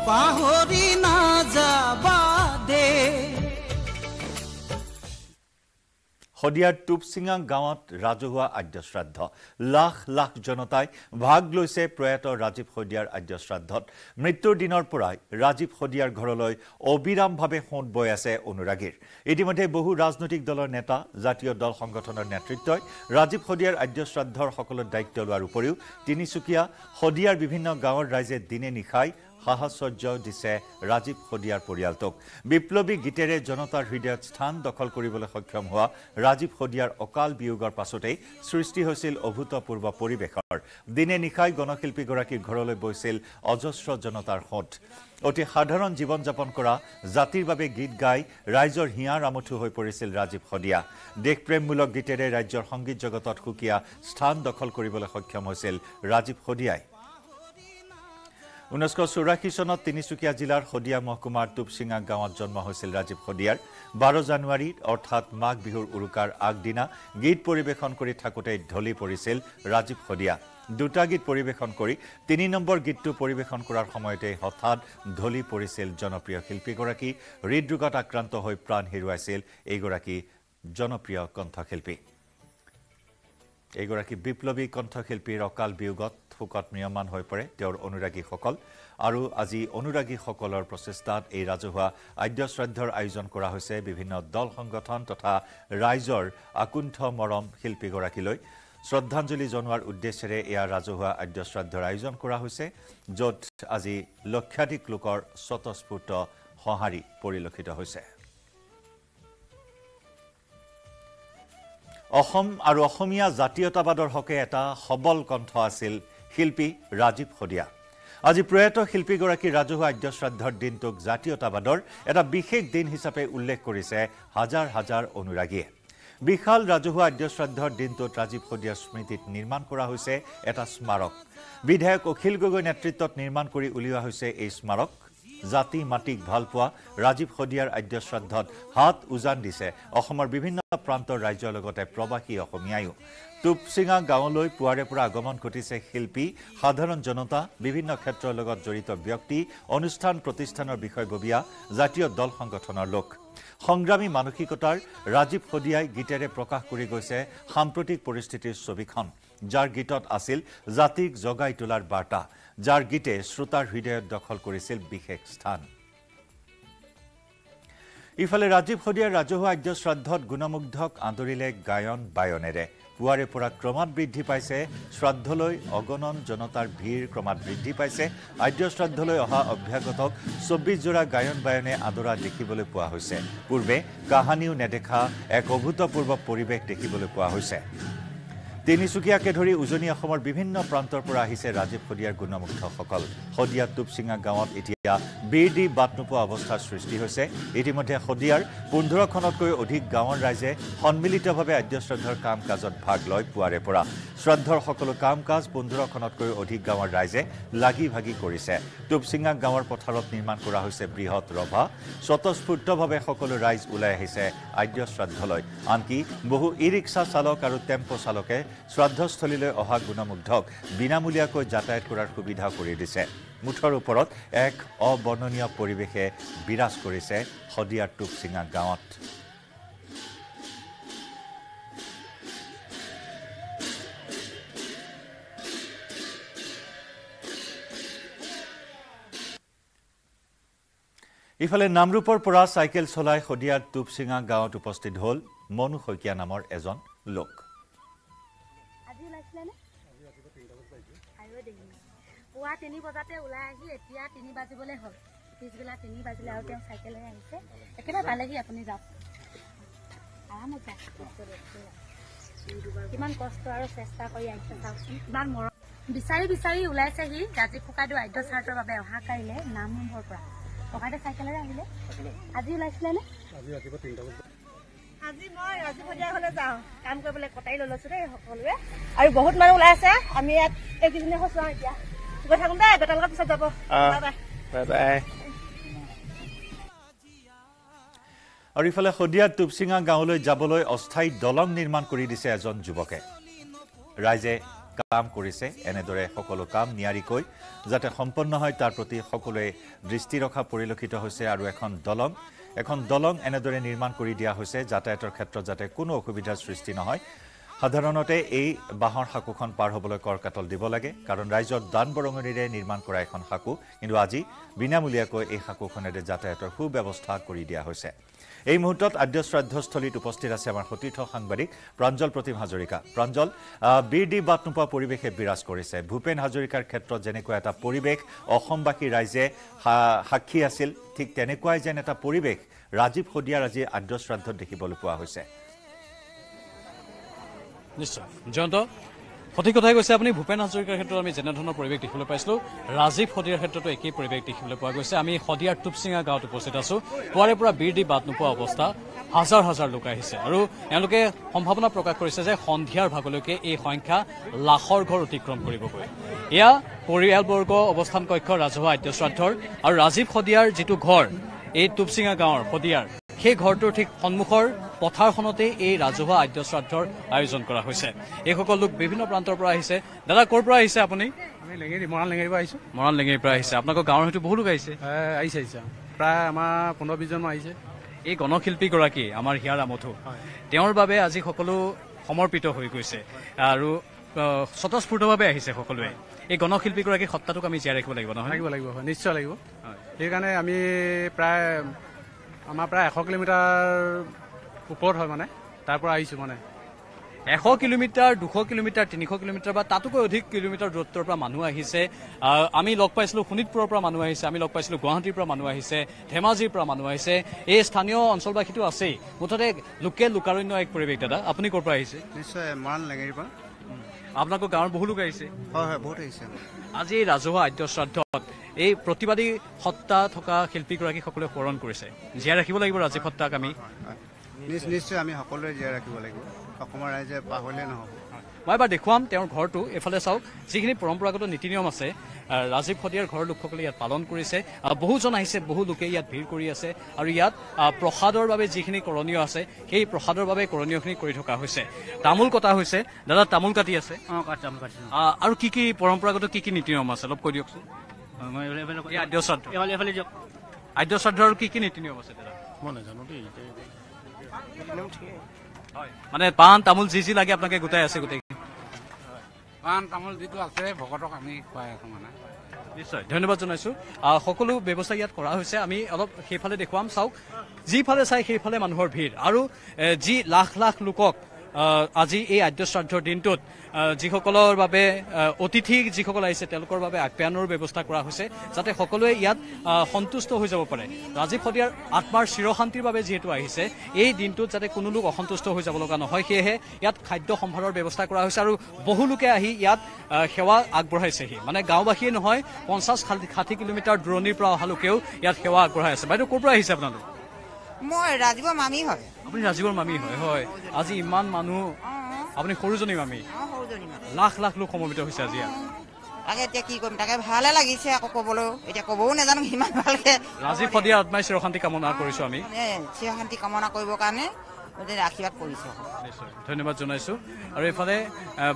পাহৰি নাযাবা দে হদিয়াৰ টুপচিঙা গাঁৱত ৰাজহুৱা আদ্য শ্ৰাদ্ধ লাখ লাখ জনতাই ভাগ লৈছে প্ৰয়াত ৰাজীৱ হদিয়াৰ আদ্য শ্ৰাদ্ধত মৃত্যুৰ দিনৰ পৰাই ৰাজীৱ হদিয়াৰ ঘৰলৈ অবিৰামভাৱে সোঁত বৈ আছে অনুৰাগীৰ ইতিমধ্যে বহু ৰাজনৈতিক দলৰ নেতা জাতীয় দল সংগঠনৰ নেতৃত্বই ৰাজীৱ হদিয়াৰ আদ্য শ্ৰাদ্ধৰ সকলো দায়িত্ব লোৱাৰ উপৰিও তিনিচুকীয়া হদিয়াৰ বিভিন্ন গাঁৱৰ ৰাইজে দিনে নিশাই সাহচৰ্য দিছে ৰাজীৱ হদিয়াৰ পৰিয়ালটোক বিপ্লৱী গীতেৰে জনতাৰ হৃদয়ত স্থান দখল কৰিবলৈ সক্ষম হোৱা ৰাজীৱ হদিয়াৰ অকাল বিয়োগৰ পাছতেই সৃষ্টি হৈছিল অভূতপূৰ্ব পৰিৱেশৰ দিনে নিশাই গণশিল্পীগৰাকীৰ ঘৰলৈ বৈছিল অজস্ৰ জনতাৰ সোঁত অতি সাধাৰণ জীৱন যাপন কৰা জাতিৰ বাবে গীত গাই ৰাইজৰ হিয়াৰ আমঠু হৈ পৰিছিল ৰাজীৱ হদিয়া দেশপ্ৰেমমূলক গীতেৰে ৰাজ্যৰ সংগীত জগতত সুকীয়া স্থান দখল কৰিবলৈ সক্ষম হৈছিল ৰাজীৱ হদিয়াই 1984 চনত তিনিচুকীয়া জিলাৰ হদিয়া মহকুমাৰ টুপচিঙা গাঁৱত জন্ম হৈছিল ৰাজীৱ হদিয়াৰ 12 জানুৱাৰী অৰ্থাৎ মাঘ বিহুৰ উৰুকাৰ আগদিনা গীত পৰিৱেশন কৰি থাকোঁতে ঢলি পৰিছিল ৰাজীৱ হদিয়া দুটা গীত পৰিৱেশন কৰি 3 নম্বৰ গীতটো পৰিৱেশন কৰাৰ সময়তে হঠাৎ ঢলি পৰিছিল জনপ্ৰিয় শিল্পীগৰাকী হৃদৰোগত আক্ৰান্ত হৈ প্ৰাণ হেৰুৱাইছিল এইগৰাকী জনপ্ৰিয় কণ্ঠশিল্পী এইগৰাকী বিপ্লৱী কণ্ঠশিল্পীৰ অকাল বিয়োগত শোকত ম্ৰিয়মান হৈ পৰে তেওঁৰ অনুৰাগীসকল আৰু আজি অনুৰাগীসকলৰ প্ৰচেষ্টাত এই ৰাজহুৱা আদ্য শ্ৰাদ্ধৰ আয়োজন কৰা হৈছে বিভিন্ন দল সংগঠন তথা ৰাইজৰ আকুণ্ঠ মৰম শিল্পীগৰাকীলৈ শ্ৰদ্ধাঞ্জলি জনোৱাৰ উদ্দেশ্যেৰে এয়া ৰাজহুৱা আদ্য শ্ৰাদ্ধৰ আয়োজন কৰা হৈছে য'ত আজি লক্ষাধিক লোকৰ স্বতঃস্ফূৰ্ত সঁহাৰি পৰিলক্ষিত হৈছে অসম আৰু অসমীয়া জাতীয়তাবাদৰ হকে এটা সবল কণ্ঠ আছিল শিল্পী ৰাজীৱ হদিয়া আজি প্ৰয়াত শিল্পীগৰাকী ৰাজহুৱা আদ্য শ্ৰাদ্ধৰ দিনটোক জাতীয়তাবাদৰ এটা বিশেষ দিন হিচাপে উল্লেখ কৰিছে হাজাৰ হাজাৰ অনুৰাগীয়ে বিশাল ৰাজহুৱা আদ্য শ্ৰাদ্ধৰ দিনটোত ৰাজীৱ হদিয়াৰ স্মৃতিত নিৰ্মাণ কৰা হৈছে এটা স্মাৰক বিধায়ক অখিল গগৈ নেতৃত্বত নিৰ্মাণ কৰি উলিওৱা হৈছে এই স্মাৰক জাতি মাটিক ভাল পোৱা ৰাজীৱ হদিয়াৰ আদ্য শ্ৰাদ্ধত হাত উজান দিছে অসমৰ বিভিন্ন প্ৰান্তৰ ৰাজ্যৰ লগতে প্ৰবাসী অসমীয়ায়ো টুপচিঙা গাঁৱলৈ পুৱাৰে পৰা আগমন ঘটিছে শিল্পী সাধাৰণ জনতা বিভিন্ন ক্ষেত্ৰৰ লগত জড়িত ব্যক্তি অনুষ্ঠান প্ৰতিষ্ঠানৰ বিষয়ববীয়া জাতীয় দল সংগঠনৰ লোক সংগ্ৰামী মানসিকতাৰ ৰাজীৱ হদিয়াই গীতেৰে প্ৰকাশ কৰি গৈছে সাম্প্ৰতিক পৰিস্থিতিৰ ছবিখন যাৰ গীতত আছিল জাতিক জগাই তোলাৰ বাৰ্তা যাৰ গীতে শ্ৰোতাৰ হৃদয়ত দখল কৰিছিল বিশেষ স্থান ইফালে ৰাজীৱ হদিয়াৰ ৰাজহুৱা আদ্য শ্ৰাদ্ধত গুণমুগ্ধক আদৰিলে গায়ন বায়নেৰে পুৱাৰে পৰা ক্ৰমাৎ বৃদ্ধি পাইছে শ্ৰাদ্ধলৈ অগণন জনতাৰ ভিৰ ক্ৰমাৎ বৃদ্ধি পাইছে আদ্য শ্ৰাদ্ধলৈ অহা অভ্যাগতক 24 জোৰা গায়ন বায়নে আদৰা দেখিবলৈ পোৱা হৈছে পূৰ্বে কাহানিও নেদেখা এক অভূতপূৰ্ব পৰিৱেশ দেখিবলৈ পোৱা হৈছে তিনিচুকীয়াকে ধৰি উজনি অসমৰ বিভিন্ন প্ৰান্তৰ পৰা আহিছে ৰাজীৱ হদিয়াৰ গুণমুগ্ধসকল হদিয়া টুপচিঙা গাঁৱত এতিয়া বীৰ দি বাট নোপোৱা অৱস্থাৰ সৃষ্টি হৈছে ইতিমধ্যে হদিয়াৰ 15খনতকৈ অধিক গাঁৱৰ ৰাইজে সন্মিলিতভাৱে আদ্য শ্ৰাদ্ধৰ কাম কাজত ভাগ লয় পুৱাৰে পৰা শ্ৰাদ্ধৰ সকলো কাম কাজ 15খনতকৈ অধিক গাঁৱৰ ৰাইজে লাগি ভাগি কৰিছে টুপচিঙা গাঁৱৰ পথাৰত নিৰ্মাণ কৰা হৈছে বৃহৎ ৰভা স্বতঃস্ফূৰ্তভাৱে সকলো ৰাইজ ওলাই আহিছে আদ্য শ্ৰাদ্ধলৈ আনকি বহু ই ৰিক্সা চালক আৰু টেম্পো চালকে শ্ৰাদ্ধস্থলীলৈ অহা গুণমুগ্ধক বিনামূলীয়াকৈ যাতায়াত কৰাৰ সুবিধা কৰি দিছে মুঠৰ ওপৰত এক অবৰ্ণনীয় পৰিৱেশে বিৰাজ কৰিছে হদিয়াৰ টুপচিঙা গাঁৱত ইফালে নামৰূপৰ পৰা চাইকেল চলাই হদিয়াৰ টুপচিঙা গাঁৱত উপস্থিত হ'ল মনু শইকীয়া নামৰ এজন লোক পুৱা 3 বজাতে ওলাই আহি এতিয়া 3 বাজিবলৈ হ'ল পিছবেলা 3 বাজিলে আৰু তেওঁ চাইকেলেৰে আহিছে একেবাৰে পালেহি আপুনি যাওক আৰামত যাওক কিমান কষ্ট আৰু চেষ্টা কৰি আহিছে চাওকচোন ইমান মৰম বিচাৰি বিচাৰি ওলাইছেহি ৰাজীৱ ফুকাইদেউ আদ্য শ্ৰাদ্ধৰ বাবে অহা কাইলৈ নামৰূপৰ পৰা ককাইদেউ চাইকেলেৰে আহিলে আজি ওলাইছিলে নে আজি ৰাতিপুৱা 3টা বজাত আজি মই ৰাজীৱ হদিয়াৰ ঘৰলৈ যাওঁ কাম কৰিবলৈ কটাই লৈ লৈছোঁ দেই সকলোৱে আৰু বহুত মানুহ ওলাই আছে আমি ইয়াত এইকেইজনে হৈছোঁ এতিয়া গৈ থাকোঁ দেই বেটালকৰ পিছত যাব বাই বাই আৰু ইফালে হদিয়াৰ টুপচিঙা গাঁৱলৈ যাবলৈ অস্থায়ী দলং নিৰ্মাণ কৰি দিছে এজন যুৱকে ৰাইজে কাম কৰিছে এনেদৰে সকলো কাম নিয়াৰিকৈ যাতে সম্পন্ন হয় তাৰ প্ৰতি সকলোৱে দৃষ্টি ৰখা পৰিলক্ষিত হৈছে আৰু এখন দলং এনেদৰে নিৰ্মাণ কৰি দিয়া হৈছে যাতায়াতৰ ক্ষেত্ৰত যাতে কোনো অসুবিধাৰ সৃষ্টি নহয় সাধাৰণতে এই বাহৰ হাকুখন পাৰ হ'বলৈ কৰকাটল দিব লাগে কাৰণ ৰাইজৰ দান বৰঙণিৰে নিৰ্মাণ কৰা এখন হাকু কিন্তু আজি বিনামূলীয়াকৈ এই হাকুখনেৰে যাতায়াতৰ সুব্যৱস্থা কৰি দিয়া হৈছে এই মুহূৰ্তত আদ্য শ্ৰাদ্ধস্থলীত উপস্থিত আছে আমাৰ সতীৰ্থ সাংবাদিক প্ৰাঞ্জল প্ৰতিম হাজৰিকা প্ৰাঞ্জল বীৰদি বাট নোপোৱা পৰিৱেশে বিৰাজ কৰিছে ভূপেন হাজৰিকাৰ ক্ষেত্ৰত যেনেকুৱা এটা পৰিৱেশ অসমবাসী ৰাইজে সাক্ষী আছিল ঠিক তেনেকুৱাই যেন এটা পৰিৱেশ ৰাজীৱ শদিয়াৰ আজি আদ্য শ্ৰাদ্ধত দেখিবলৈ পোৱা হৈছে নিশ্চয় জয়ন্ত সঠিক কথাই কৈছে আপুনি ভূপেন হাজৰিকাৰ ক্ষেত্ৰত আমি যেনে ধৰণৰ পৰিৱেশ দেখিবলৈ পাইছিলোঁ ৰাজীৱ শদিয়াৰ ক্ষেত্ৰতো একেই পৰিৱেশ দেখিবলৈ পোৱা গৈছে আমি শদিয়াৰ টুপচিঙা গাঁৱত উপস্থিত আছোঁ পুৱাৰে পৰা বীৰদি বাট নোপোৱা অৱস্থা হাজাৰ হাজাৰ লোক আহিছে আৰু এওঁলোকে সম্ভাৱনা প্ৰকাশ কৰিছে যে সন্ধিয়াৰ ভাগলৈকে এই সংখ্যা লাখৰ ঘৰ অতিক্ৰম কৰিবগৈ এয়া পৰিয়ালবৰ্গ অৱস্থান কক্ষ ৰাজহুৱা আদ্য শ্ৰাদ্ধৰ আৰু ৰাজীৱ শদিয়াৰ যিটো ঘৰ এই টুপচিঙা গাঁৱৰ শদিয়াৰ সেই ঘৰটোৰ ঠিক সন্মুখৰ পথাৰখনতে এই ৰাজহুৱা আদ্য শ্ৰাদ্ধৰ আয়োজন কৰা হৈছে এইসকল লোক বিভিন্ন প্ৰান্তৰ পৰা আহিছে দাদা ক'ৰ পৰা আহিছে আপুনি আমি মৰাণ লেঙেৰীৰ পৰা আহিছোঁ মৰাণ লেঙেৰীৰ পৰা আহিছে আপোনালোকৰ গাঁৱৰ হয়তো বহু লোক আহিছে আহিছে প্ৰায় আমাৰ 15-20জনমান আহিছে এই গণশিল্পীগৰাকী আমাৰ হিয়াৰ আমঠু তেওঁৰ বাবে আজি সকলো সমৰ্পিত হৈ গৈছে আৰু স্বতঃস্ফূৰ্তভাৱে আহিছে সকলোৱে এই গণশিল্পীগৰাকীৰ সত্তাটোক আমি জীয়াই ৰাখিব লাগিব নহয় লাগিব হয় নিশ্চয় লাগিব সেইকাৰণে আমি আমাৰ প্ৰায় 100 কিলোমিটাৰ ওপৰত হয় মানে তাৰ পৰা আহিছোঁ মানে 100 কিলোমিটাৰ 200 কিলোমিটাৰ 300 কিলোমিটাৰ বা তাতোকৈ অধিক কিলোমিটাৰ দূৰত্বৰ পৰা মানুহ আহিছে আমি লগ পাইছিলোঁ শোণিতপুৰৰ পৰা মানুহ আহিছে আমি লগ পাইছিলোঁ গুৱাহাটীৰ পৰা মানুহ আহিছে ধেমাজিৰ পৰা মানুহ আহিছে এই স্থানীয় অঞ্চলবাসীটো আছেই মুঠতে লোকে লোকাৰণ্য এক পৰিৱেশ দাদা আপুনি ক'ৰ পৰা আহিছে নিশ্চয় মৰাণ লেঙেৰীৰ পৰা আপোনালোকৰ গাঁৱৰ বহু লোক আহিছে হয় বহুত আহিছে আজি এই ৰাজহুৱা আদ্য শ্ৰাদ্ধত এই প্ৰতিবাদী সত্তা থকা শিল্পীগৰাকী সকলোৱে সোঁৱৰণ কৰিছে জীয়াই ৰাখিব লাগিব ৰাজীৱ সত্তাক আমি নিশ্চয় আমি সকলোৱে জীয়াই ৰাখিব লাগিব অসমৰ ৰাইজে পাহৰিলে নহ'ব মই এবাৰ দেখুৱাম তেওঁৰ ঘৰটো এইফালে চাওক যিখিনি পৰম্পৰাগত নীতি নিয়ম আছে ৰাজীৱ শদিয়াৰ ঘৰৰ লোকসকলে ইয়াত পালন কৰিছে বহুজন আহিছে বহু লোকে ইয়াত ভিৰ কৰি আছে আৰু ইয়াত প্ৰসাদৰ বাবে যিখিনি কৰণীয় আছে সেই প্ৰসাদৰ বাবে কৰণীয়খিনি কৰি থকা হৈছে তামোল কটা হৈছে দাদা তামোল কাটি আছে আৰু কি কি পৰম্পৰাগত কি কি নীতি নিয়ম আছে অলপ কৈ দিয়কচোন আদ্য শ্ৰাদ্ধ আদ্য শ্ৰাদ্ধৰ কি কি নীতি নিয়ম আছে দাদা মই নাজানো দেই মানে পাণ তামোল যি লাগে আপোনালোকে গোটাই আছে গোটেই পাণ তামোল যিটো আছে ভকতক আমি খুৱাই আছো মানে নিশ্চয় ধন্যবাদ জনাইছোঁ সকলো ব্যৱস্থা ইয়াত কৰা হৈছে আমি অলপ সেইফালে দেখুৱাম চাওক যিফালে চাই সেইফালে মানুহৰ ভিৰ আৰু যি লাখ লাখ লোকক আজি এই আদ্য শ্ৰাদ্ধৰ দিনটোত যিসকলৰ বাবে অতিথি যিসকল আহিছে তেওঁলোকৰ বাবে আপ্যায়নৰ ব্যৱস্থা কৰা হৈছে যাতে সকলোৱে ইয়াত সন্তুষ্ট হৈ যাব পাৰে ৰাজীৱ শদিয়াৰ আত্মাৰ চিৰশান্তিৰ বাবে যিহেতু আহিছে এই দিনটোত যাতে কোনো লোক অসন্তুষ্ট হৈ যাব লগা নহয় সেয়েহে ইয়াত খাদ্য সম্ভাৰৰ ব্যৱস্থা কৰা হৈছে আৰু বহু লোকে আহি ইয়াত সেৱা আগবঢ়াইছেহি মানে গাঁওবাসীয়ে নহয় 50-60 কিলোমিটাৰ দূৰণিৰ পৰা অহা লোকেও ইয়াত সেৱা আগবঢ়াই আছে বাইদেউ ক'ৰ পৰা আহিছে আপোনালোক মই ৰাজীৱৰ মামী হয় আপুনি ৰাজীৱৰ মামী হয় আজি ইমান মানুহ আপুনি সৰুজনী মামী লাখ লাখ লোক সমবেত হৈছে আজি তাকে এতিয়া কি কৰিম তাকে ভালে লাগিছে আকৌ ক'বলৈ এতিয়া ক'বও নাজানো সিমান ভালকে ৰাজীৱ শদিয়াৰ আত্মাই চিৰশান্তি কামনা কৰিছোঁ আমি চিৰশান্তি কামনা কৰিবৰ কাৰণে আশীৰ্বাদ কৰিছোঁ নিশ্চয় ধন্যবাদ জনাইছোঁ আৰু এইফালে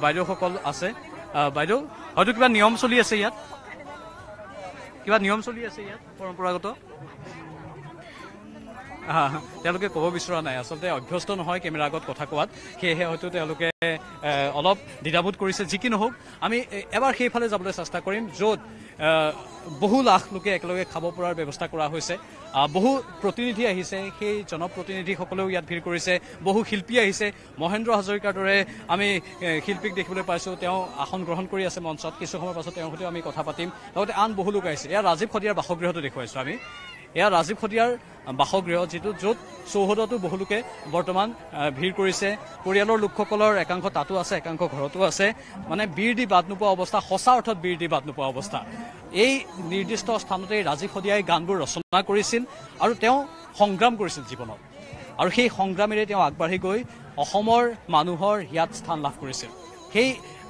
বাইদেউসকল আছে বাইদেউ হয়তো কিবা নিয়ম চলি আছে ইয়াত পৰম্পৰাগত তেওঁলোকে ক'ব বিচৰা নাই আচলতে অভ্যস্ত নহয় কেমেৰা আগত কথা কোৱাত সেয়েহে হয়তো তেওঁলোকে অলপ দ্বিধাবোধ কৰিছে যি কি নহওক আমি এবাৰ সেইফালে যাবলৈ চেষ্টা কৰিম য'ত বহু লাখ লোকে একেলগে খাব পৰাৰ ব্যৱস্থা কৰা হৈছে বহু প্ৰতিনিধি আহিছে সেই জনপ্ৰতিনিধিসকলেও ইয়াত ভিৰ কৰিছে বহু শিল্পী আহিছে মহেন্দ্ৰ হাজৰিকাৰ দৰে আমি শিল্পীক দেখিবলৈ পাইছোঁ তেওঁ আসন গ্ৰহণ কৰি আছে মঞ্চত কিছু সময়ৰ পাছত তেওঁৰ সৈতেও আমি কথা পাতিম লগতে আন বহু লোক আহিছে এয়া ৰাজীৱ শদিয়াৰ বাসগৃহটো দেখুৱাইছোঁ আমি এয়া ৰাজীৱ শদিয়াৰ বাসগৃহ যিটো য'ত চৌহদতো বহু লোকে বৰ্তমান ভিৰ কৰিছে পৰিয়ালৰ লোকসকলৰ একাংশ তাতো আছে একাংশ ঘৰতো আছে মানে বীৰদি বাট নোপোৱা অৱস্থা সঁচা অৰ্থত বীৰদি বাট নোপোৱা অৱস্থা এই নিৰ্দিষ্ট স্থানতে ৰাজীৱ শদিয়াই গানবোৰ ৰচনা কৰিছিল আৰু তেওঁ সংগ্ৰাম কৰিছিল জীৱনত আৰু সেই সংগ্ৰামেৰে তেওঁ আগবাঢ়ি গৈ অসমৰ মানুহৰ হিয়াত স্থান লাভ কৰিছিল সেই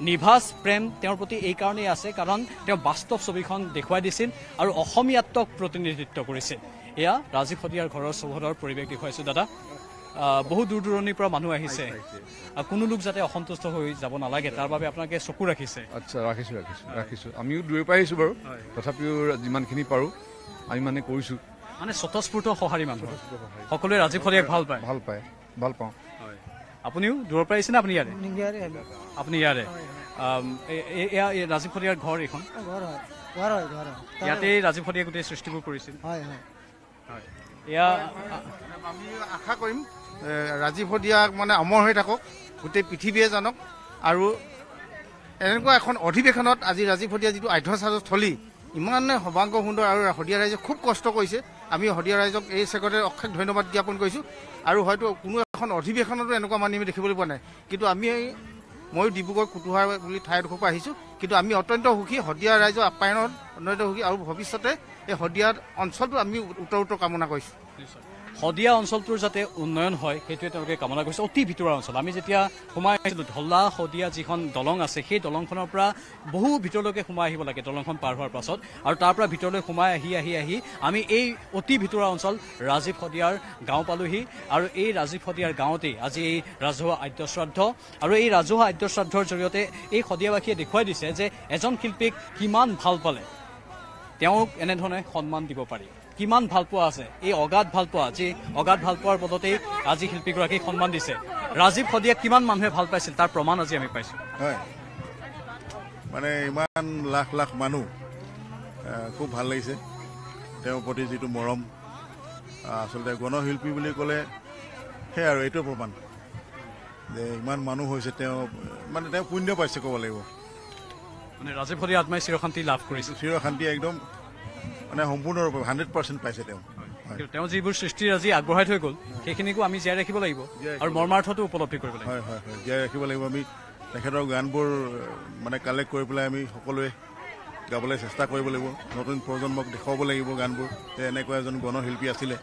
নিভাজ প্ৰেম তেওঁৰ প্ৰতি এই কাৰণেই আছে কাৰণ তেওঁ বাস্তৱ ছবিখন দেখুৱাই দিছিল আৰু অসমীয়াত্বক প্ৰতিনিধিত্ব কৰিছিল এয়া ৰাজীৱ শদিয়াৰ ঘৰৰ চৌহদৰ পৰিৱেশ দেখুৱাইছোঁ দাদা বহু দূৰ দূৰণিৰ পৰা মানুহ আহিছে কোনো লোক যাতে অসন্তুষ্ট হৈ যাব নালাগে তাৰ বাবে আপোনালোকে চকু ৰাখিছে আচ্ছা ৰাখিছোঁ আমিও দূৰে পাই আহিছোঁ বাৰু তথাপিও যিমানখিনি পাৰোঁ আমি মানে কৰিছোঁ মানে স্বতঃস্ফূৰ্ত সঁহাৰি মানুহ সকলোৱে ৰাজীৱ শদিয়াক ভাল পাওঁ আপুনিও দূৰৰ পৰা আহিছে নে আপুনি আপুনি ইয়াৰে এয়া ৰাজীৱ শদিয়াৰ ঘৰ এইখন ইয়াতে ৰাজীৱ শদিয়াই গোটেই সৃষ্টিবোৰ কৰিছিল এয়া আমি আশা কৰিম ৰাজীৱ শদিয়াক মানে অমৰ হৈ থাকক গোটেই পৃথিৱীয়ে জানক আৰু এনেকুৱা এখন অধিৱেশনত আজি ৰাজীৱ শদিয়া যিটো আধ্যসাধস্থলী ইমানে সৰ্বাংগ সুন্দৰ আৰু শদিয়া ৰাইজে খুব কষ্ট কৰিছে আমি শদিয়া ৰাইজক এই চেগতে অশেষ ধন্যবাদ জ্ঞাপন কৰিছোঁ আৰু হয়তো কোনো এখন অধিৱেশনতো এনেকুৱা মানুহ আমি দেখিবলৈ পোৱা নাই কিন্তু আমি ময়ো ডিব্ৰুগড় কুটুহাৰ বুলি ঠাইডোখৰ পৰা আহিছোঁ কিন্তু আমি অত্যন্ত সুখী শদিয়া ৰাইজৰ আপ্যায়নত অত্যন্ত সুখী আৰু ভৱিষ্যতে এই শদিয়াৰ অঞ্চলটো আমি উত্তৰ কামনা কৰিছোঁ শদিয়া অঞ্চলটোৰ যাতে উন্নয়ন হয় সেইটোৱে তেওঁলোকে কামনা কৰিছে অতি ভিতৰুৱা অঞ্চল আমি যেতিয়া সোমাই আহিছিলোঁ ঢলা শদিয়া যিখন দলং আছে সেই দলংখনৰ পৰা বহু ভিতৰলৈকে সোমাই আহিব লাগে দলংখন পাৰ হোৱাৰ পাছত আৰু তাৰ পৰা ভিতৰলৈ সোমাই আহি আমি এই অতি ভিতৰুৱা অঞ্চল ৰাজীৱ শদিয়াৰ গাঁও পালোহি আৰু এই ৰাজীৱ শদিয়াৰ গাঁৱতেই আজি এই ৰাজহুৱা আদ্য শ্ৰাদ্ধ আৰু এই ৰাজহুৱা আদ্য শ্ৰাদ্ধৰ জৰিয়তে এই শদিয়াবাসীয়ে দেখুৱাই দিছে যে এজন শিল্পীক কিমান ভাল পালে তেওঁক এনেধৰণে সন্মান দিব পাৰি কিমান ভাল পোৱা আছে এই অগাধ ভাল পোৱা যি অগাধ ভাল পোৱাৰ বলতেই আজি শিল্পীগৰাকীক সন্মান দিছে ৰাজীৱ শদিয়াক কিমান মানুহে ভাল পাইছিল তাৰ প্ৰমাণ আজি আমি পাইছোঁ হয় মানে ইমান লাখ লাখ মানুহ খুব ভাল লাগিছে তেওঁৰ প্ৰতি যিটো মৰম আচলতে গণশিল্পী বুলি ক'লে সেই আৰু এইটো প্ৰমাণ যে ইমান মানুহ হৈছে তেওঁ মানে তেওঁ পুণ্য পাইছে ক'ব লাগিব মানে ৰাজীৱ শদিয়া আত্মাই চিৰশান্তি লাভ কৰিছে চিৰশান্তি একদম মানে সম্পূৰ্ণৰূপে 100% পাইছে তেওঁ যিবোৰ সৃষ্টি আজি আগবঢ়াই থৈ গ'ল সেইখিনিকো আমি জীয়াই ৰাখিব লাগিব আৰু মৰ্মাৰ্থটো উপলব্ধি কৰিব লাগিব হয় জীয়াই ৰাখিব লাগিব আমি তেখেতৰ গানবোৰ মানে কালেক্ট কৰি পেলাই আমি সকলোৱে গাবলৈ চেষ্টা কৰিব লাগিব নতুন প্ৰজন্মক দেখুৱাব লাগিব গানবোৰ যে এনেকুৱা এজন গণশিল্পী আছিলে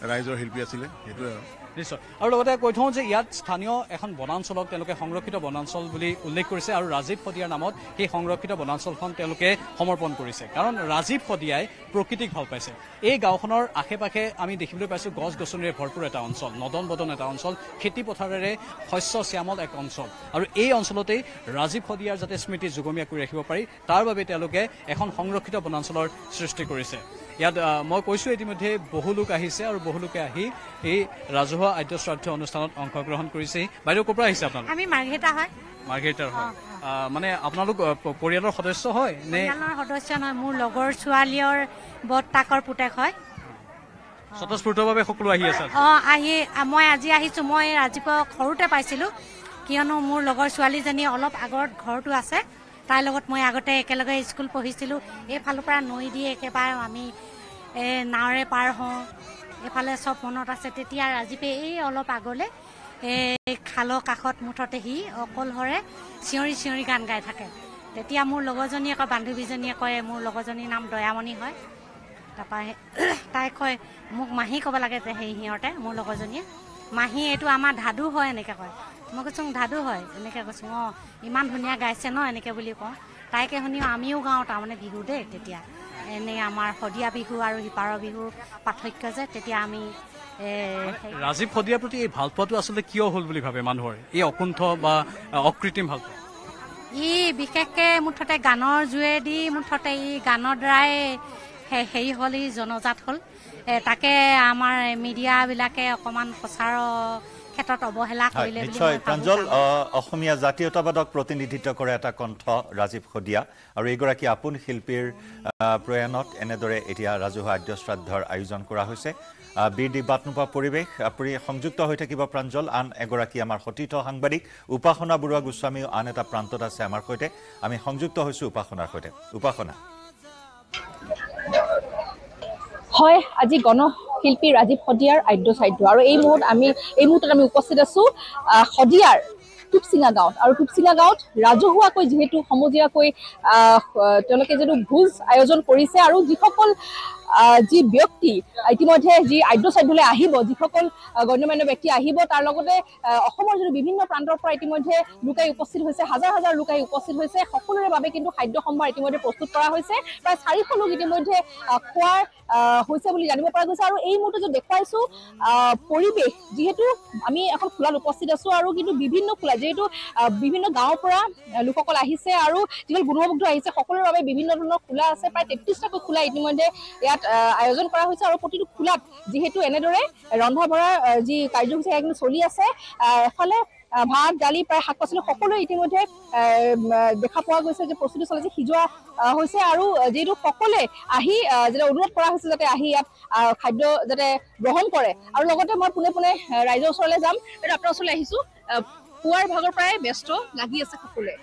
ৰাইজৰ শিল্পী আছিলে সেইটোৱে আৰু নিশ্চয় আৰু লগতে কৈ থওঁ যে ইয়াত স্থানীয় এখন বনাঞ্চলক তেওঁলোকে সংৰক্ষিত বনাঞ্চল বুলি উল্লেখ কৰিছে আৰু ৰাজীৱ শদিয়াৰ নামত সেই সংৰক্ষিত বনাঞ্চলখন তেওঁলোকে সমৰ্পণ কৰিছে কাৰণ ৰাজীৱ শদিয়াই প্ৰকৃতিক ভাল পাইছে এই গাঁওখনৰ আশে পাশে আমি দেখিবলৈ পাইছোঁ গছ গছনিৰে ভৰপূৰ এটা অঞ্চল নদন বদন এটা অঞ্চল খেতি পথাৰেৰে শস্য শ্যামল এক অঞ্চল আৰু এই অঞ্চলতেই ৰাজীৱ শদিয়াৰ যাতে স্মৃতি যুগমীয়া কৰি ৰাখিব পাৰি তাৰ বাবে তেওঁলোকে এখন সংৰক্ষিত বনাঞ্চলৰ সৃষ্টি কৰিছে ইয়াত মই কৈছোঁ ইতিমধ্যে বহু লোক আহিছে আৰু বহু লোকে আহি এই ৰাজহুৱা আদ্য শ্ৰাদ্ধ অনুষ্ঠানত অংশগ্ৰহণ কৰিছে বাইদেউ ক'ৰ পৰা আহিছে আপোনালোক আমি মাৰ্ঘেৰিটা হয় মাৰ্ঘেৰিটাৰ হয় মানে আপোনালোক পৰিয়ালৰ সদস্য হয় নে সদস্য নহয় মোৰ লগৰ ছোৱালীৰ বৰ্তাকৰ পুতেক হয় স্বতঃস্ফূৰ্তভাৱে সকলো আহি আছে মই আজি আহিছোঁ মই ৰাতিপুৱা সৰুতে পাইছিলোঁ কিয়নো মোৰ লগৰ ছোৱালীজনী অলপ আগত ঘৰটো আছে তাইৰ লগত মই আগতে একেলগে স্কুল পঢ়িছিলোঁ এইফালৰ পৰা নৈ দি একেবাৰে আমি নাৱেৰে পাৰ হওঁ এইফালে চব মনত আছে তেতিয়া ৰাজীৱে এই অলপ আগলৈ এই খালৰ কাষত মুঠতে সি অকলশৰে চিঞৰি গান গাই থাকে তেতিয়া মোৰ লগৰজনীয়ে কয় বান্ধৱীজনীয়ে কয় মোৰ লগৰজনীৰ নাম দয়ামণি হয় তাৰপৰা তাই কয় মোক মাহী ক'ব লাগে যে সেই সিহঁতে মোৰ লগৰজনীয়ে মাহী এইটো আমাৰ ধাদু হয় এনেকৈ কয় মই কৈছোঁ ধাদু হয় এনেকৈ কৈছোঁ ইমান ধুনীয়া গাইছে ন এনেকৈ বুলি কওঁ তাইকে শুনিও আমিও গাওঁ তাৰমানে বিহু দেই তেতিয়া এনেই আমাৰ শদিয়া বিহু আৰু সিপাৰৰ বিহু পাৰ্থক্য যে তেতিয়া আমি ৰাজীৱ শদিয়াৰ প্ৰতি এই ভাল পোৱাটো আচলতে কিয় হ'ল বুলি ভাবে মানুহৰ এই অকুণ্ঠ বা অকৃত্ৰিম ভাল পোৱা ই বিশেষকৈ মুঠতে গানৰ জোৰেদি মুঠতে ই গানৰ দ্বাৰাই হেৰি হ'ল ই জনজাত হ'ল তাকে আমাৰ মিডিয়াবিলাকে অকণমান প্ৰচাৰৰ ক্ষেত্ৰত অৱহেলা কৰিলে নিশ্চয় প্ৰাঞ্জল অসমীয়া জাতীয়তাবাদক প্ৰতিনিধিত্ব কৰে এটা কণ্ঠ ৰাজীৱ শদিয়া আৰু এইগৰাকী আপোন শিল্পীৰ প্ৰয়াণত এনেদৰে এতিয়া ৰাজহুৱা আদ্য শ্ৰাদ্ধৰ আয়োজন কৰা হৈছে বীৰ দিবাত নোপোৱা পৰিৱেশ আপুনি সংযুক্ত হৈ থাকিব প্ৰাঞ্জল আন এগৰাকী আমাৰ সতীৰ্থ সাংবাদিক উপাসনা বৰুৱা গোস্বামীও আন এটা প্ৰান্তত আছে আমাৰ সৈতে আমি সংযুক্ত হৈছোঁ উপাসনাৰ সৈতে উপাসনা হয় আজি গণশিল্পী ৰাজীৱ শদিয়াৰ আদ্য শ্ৰাদ্ধ আৰু এই মুহূৰ্তত আমি উপস্থিত আছো শদিয়াৰ টুপচিঙা গাঁৱত আৰু টুপচিঙা গাঁৱত ৰাজহুৱাকৈ যিহেতু সমজীয়াকৈ তেওঁলোকে যিটো ভোজ আয়োজন কৰিছে আৰু যিসকল যি ব্যক্তি ইতিমধ্যে যি আদ্য চাদ্যলৈ আহিব, যিসকল গণ্যমান্য ব্যক্তি আহিব, তাৰ লগতে অসমৰ যিটো বিভিন্ন প্ৰান্তৰ পৰা ইতিমধ্যে লোকাই উপস্থিত হৈছে, হাজাৰ হাজাৰ লোকাই উপস্থিত হৈছে। সকলোৰে বাবে কিন্তু খাদ্য সম্ভাৰ ইতিমধ্যে প্ৰস্তুত কৰা হৈছে। প্ৰায় 400 লোক ইতিমধ্যে খোৱাৰ হৈছে বুলি জানিব পৰা গৈছে। আৰু এই মুহূৰ্তত দেখুৱাইছো পৰিৱেশ, যিহেতু আমি এখন খোলাত উপস্থিত আছো আৰু কিন্তু বিভিন্ন খোলা, যিহেতু বিভিন্ন গাঁৱৰ পৰা লোকসকল আহিছে আৰু যিসকল গুণমুগ্ধ আহিছে সকলোৰে বাবে বিভিন্ন ধৰণৰ খোলা আছে। প্ৰায় 33টাকৈ খোলা ইতিমধ্যে ইয়াত আয়োজন কৰা হৈছে আৰু প্ৰতিটো খোলাত যিহেতু এনেদৰে ৰন্ধা বঢ়াৰ যি কাৰ্যসূচী কিন্তু চলি আছে। এফালে ভাত, দালি, প্ৰায় শাক পাচলি সকলোৱে ইতিমধ্যে দেখা পোৱা গৈছে যে প্ৰস্তুতি চলিছে, সিজোৱা হৈছে। আৰু যিহেতু সকলোৱে আহি যাতে অনুৰোধ কৰা হৈছে যাতে আহি ইয়াত খাদ্য যাতে গ্ৰহণ কৰে। আৰু লগতে মই পোনে পোনে ৰাইজৰ ওচৰলৈ যাম। আপোনাৰ ওচৰলৈ আহিছো। পুৱাৰ ভাগৰ পৰাই ব্যস্ত লাগি আছে সকলোৱে,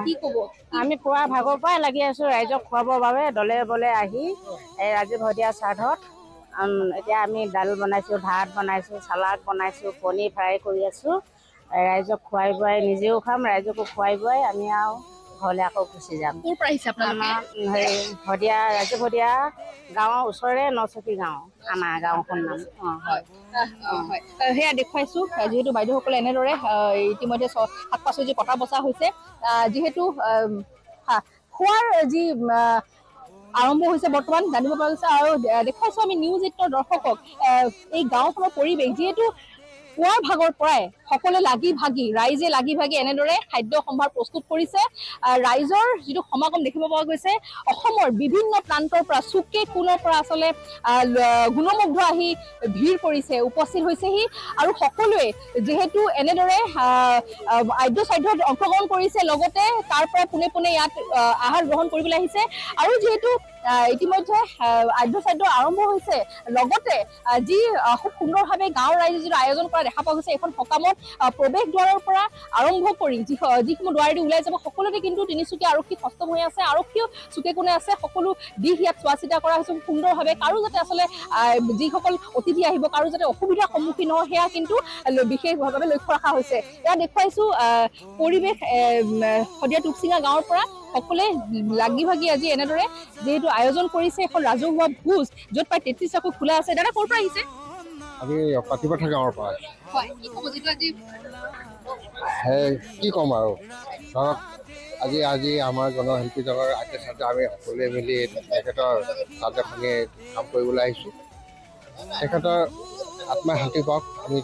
কি ক'ব? আমি পুৱাৰ ভাগৰ পৰাই লাগি আছো ৰাইজক খুৱাবৰ বাবে দলে বলে আহি ৰাজীৱ শদিয়া শ্ৰাদ্ধত। এতিয়া আমি দাইল বনাইছোঁ, ভাত বনাইছোঁ, চালাড বনাইছোঁ, পনীৰ ফ্ৰাই কৰি আছোঁ। ৰাইজক খুৱাই বোৱাই নিজেও খাম, ৰাইজকো খুৱাই বোৱাই আমি আৰু ঘৰলৈ আকৌ গুচি যাম। ক'ৰ পৰা আহিছে আপোনালোকে? শদিয়া, ৰাজীৱ শদিয়া গাঁৱৰ ওচৰৰে নচকী গাঁও, আমাৰ গাঁওখন নাম। সেয়া দেখুৱাইছো। যিহেতু বাইদেউসকলে এনেদৰে ইতিমধ্যে শাক পাচলি কটা বচা হৈছে। যিহেতু খোৱাৰ যি আৰম্ভ হৈছে বৰ্তমান জানিব পৰা গৈছে। আৰু দেখুৱাইছো আমি নিউজ 8ৰ দৰ্শকক এই গাঁওখনৰ পৰিৱেশ, যিহেতু পুৱাৰ ভাগৰ পৰাই সকলোৱে লাগি ভাগি, ৰাইজে লাগি ভাগি এনেদৰে খাদ্য সম্ভাৰ প্ৰস্তুত কৰিছে। ৰাইজৰ যিটো সমাগম দেখিব পোৱা গৈছে, অসমৰ বিভিন্ন প্ৰান্তৰ পৰা, চুকে কোণৰ পৰা আচলতে গুণমুগ্ধ আহি ভিৰ কৰিছে, উপস্থিত হৈছেহি। আৰু সকলোৱে যিহেতু এনেদৰে আদ্য চাদ্যত অংশগ্ৰহণ কৰিছে, লগতে তাৰ পৰা পোনে পোনে ইয়াত আহাৰ গ্ৰহণ কৰিবলৈ আহিছে। আৰু যিহেতু ইতিমধ্যে আদ্য চাদ্য আৰম্ভ হৈছে, লগতে যি খুব সুন্দৰভাৱে গাঁৱৰ ৰাইজে যিটো আয়োজন কৰা দেখা পোৱা গৈছে, এখন সকামত প্ৰৱেশ দ্বাৰৰ পৰা আৰম্ভ কৰি যিসমূহ দুৱাৰেদি ওলাই যাব সকলোতে কিন্তু তিনিচুকীয়া আৰক্ষী সষ্টম হৈ আছে, আৰক্ষীও চুকে কোণে আছে। সকলো দিশ ইয়াত চোৱা চিতা কৰা হৈছে সুন্দৰভাৱে। কাৰো যাতে আচলতে যিসকল অতিথি আহিব কাৰো যাতে অসুবিধাৰ সন্মুখীন নহয় সেয়া কিন্তু বিশেষভাৱে লক্ষ্য ৰখা হৈছে। এয়া দেখুৱাইছো পৰিৱেশ শদিয়া টুপচিঙা গাঁৱৰ পৰা সকলোৱে লাগি ভাগি আজি এনেদৰে যিহেতু আয়োজন কৰিছে এখন ৰাজহুৱা ভোজ, য'ত প্ৰায় 33টাকৈ খোলা আছে। দাদা ক'ৰ পৰা আহিছে? আমি পাতিপথা গাঁৱৰ পৰা কি ক'ম আৰু ধৰক আজি আমাৰ জনশিল্পীজনৰ আগে চাগে আমি সকলোৱে মিলি তেখেতৰ চাৰ্জখনি কাম কৰিবলৈ আহিছোঁ। তেখেতৰ আত্মা শান্তি পাওক, আমি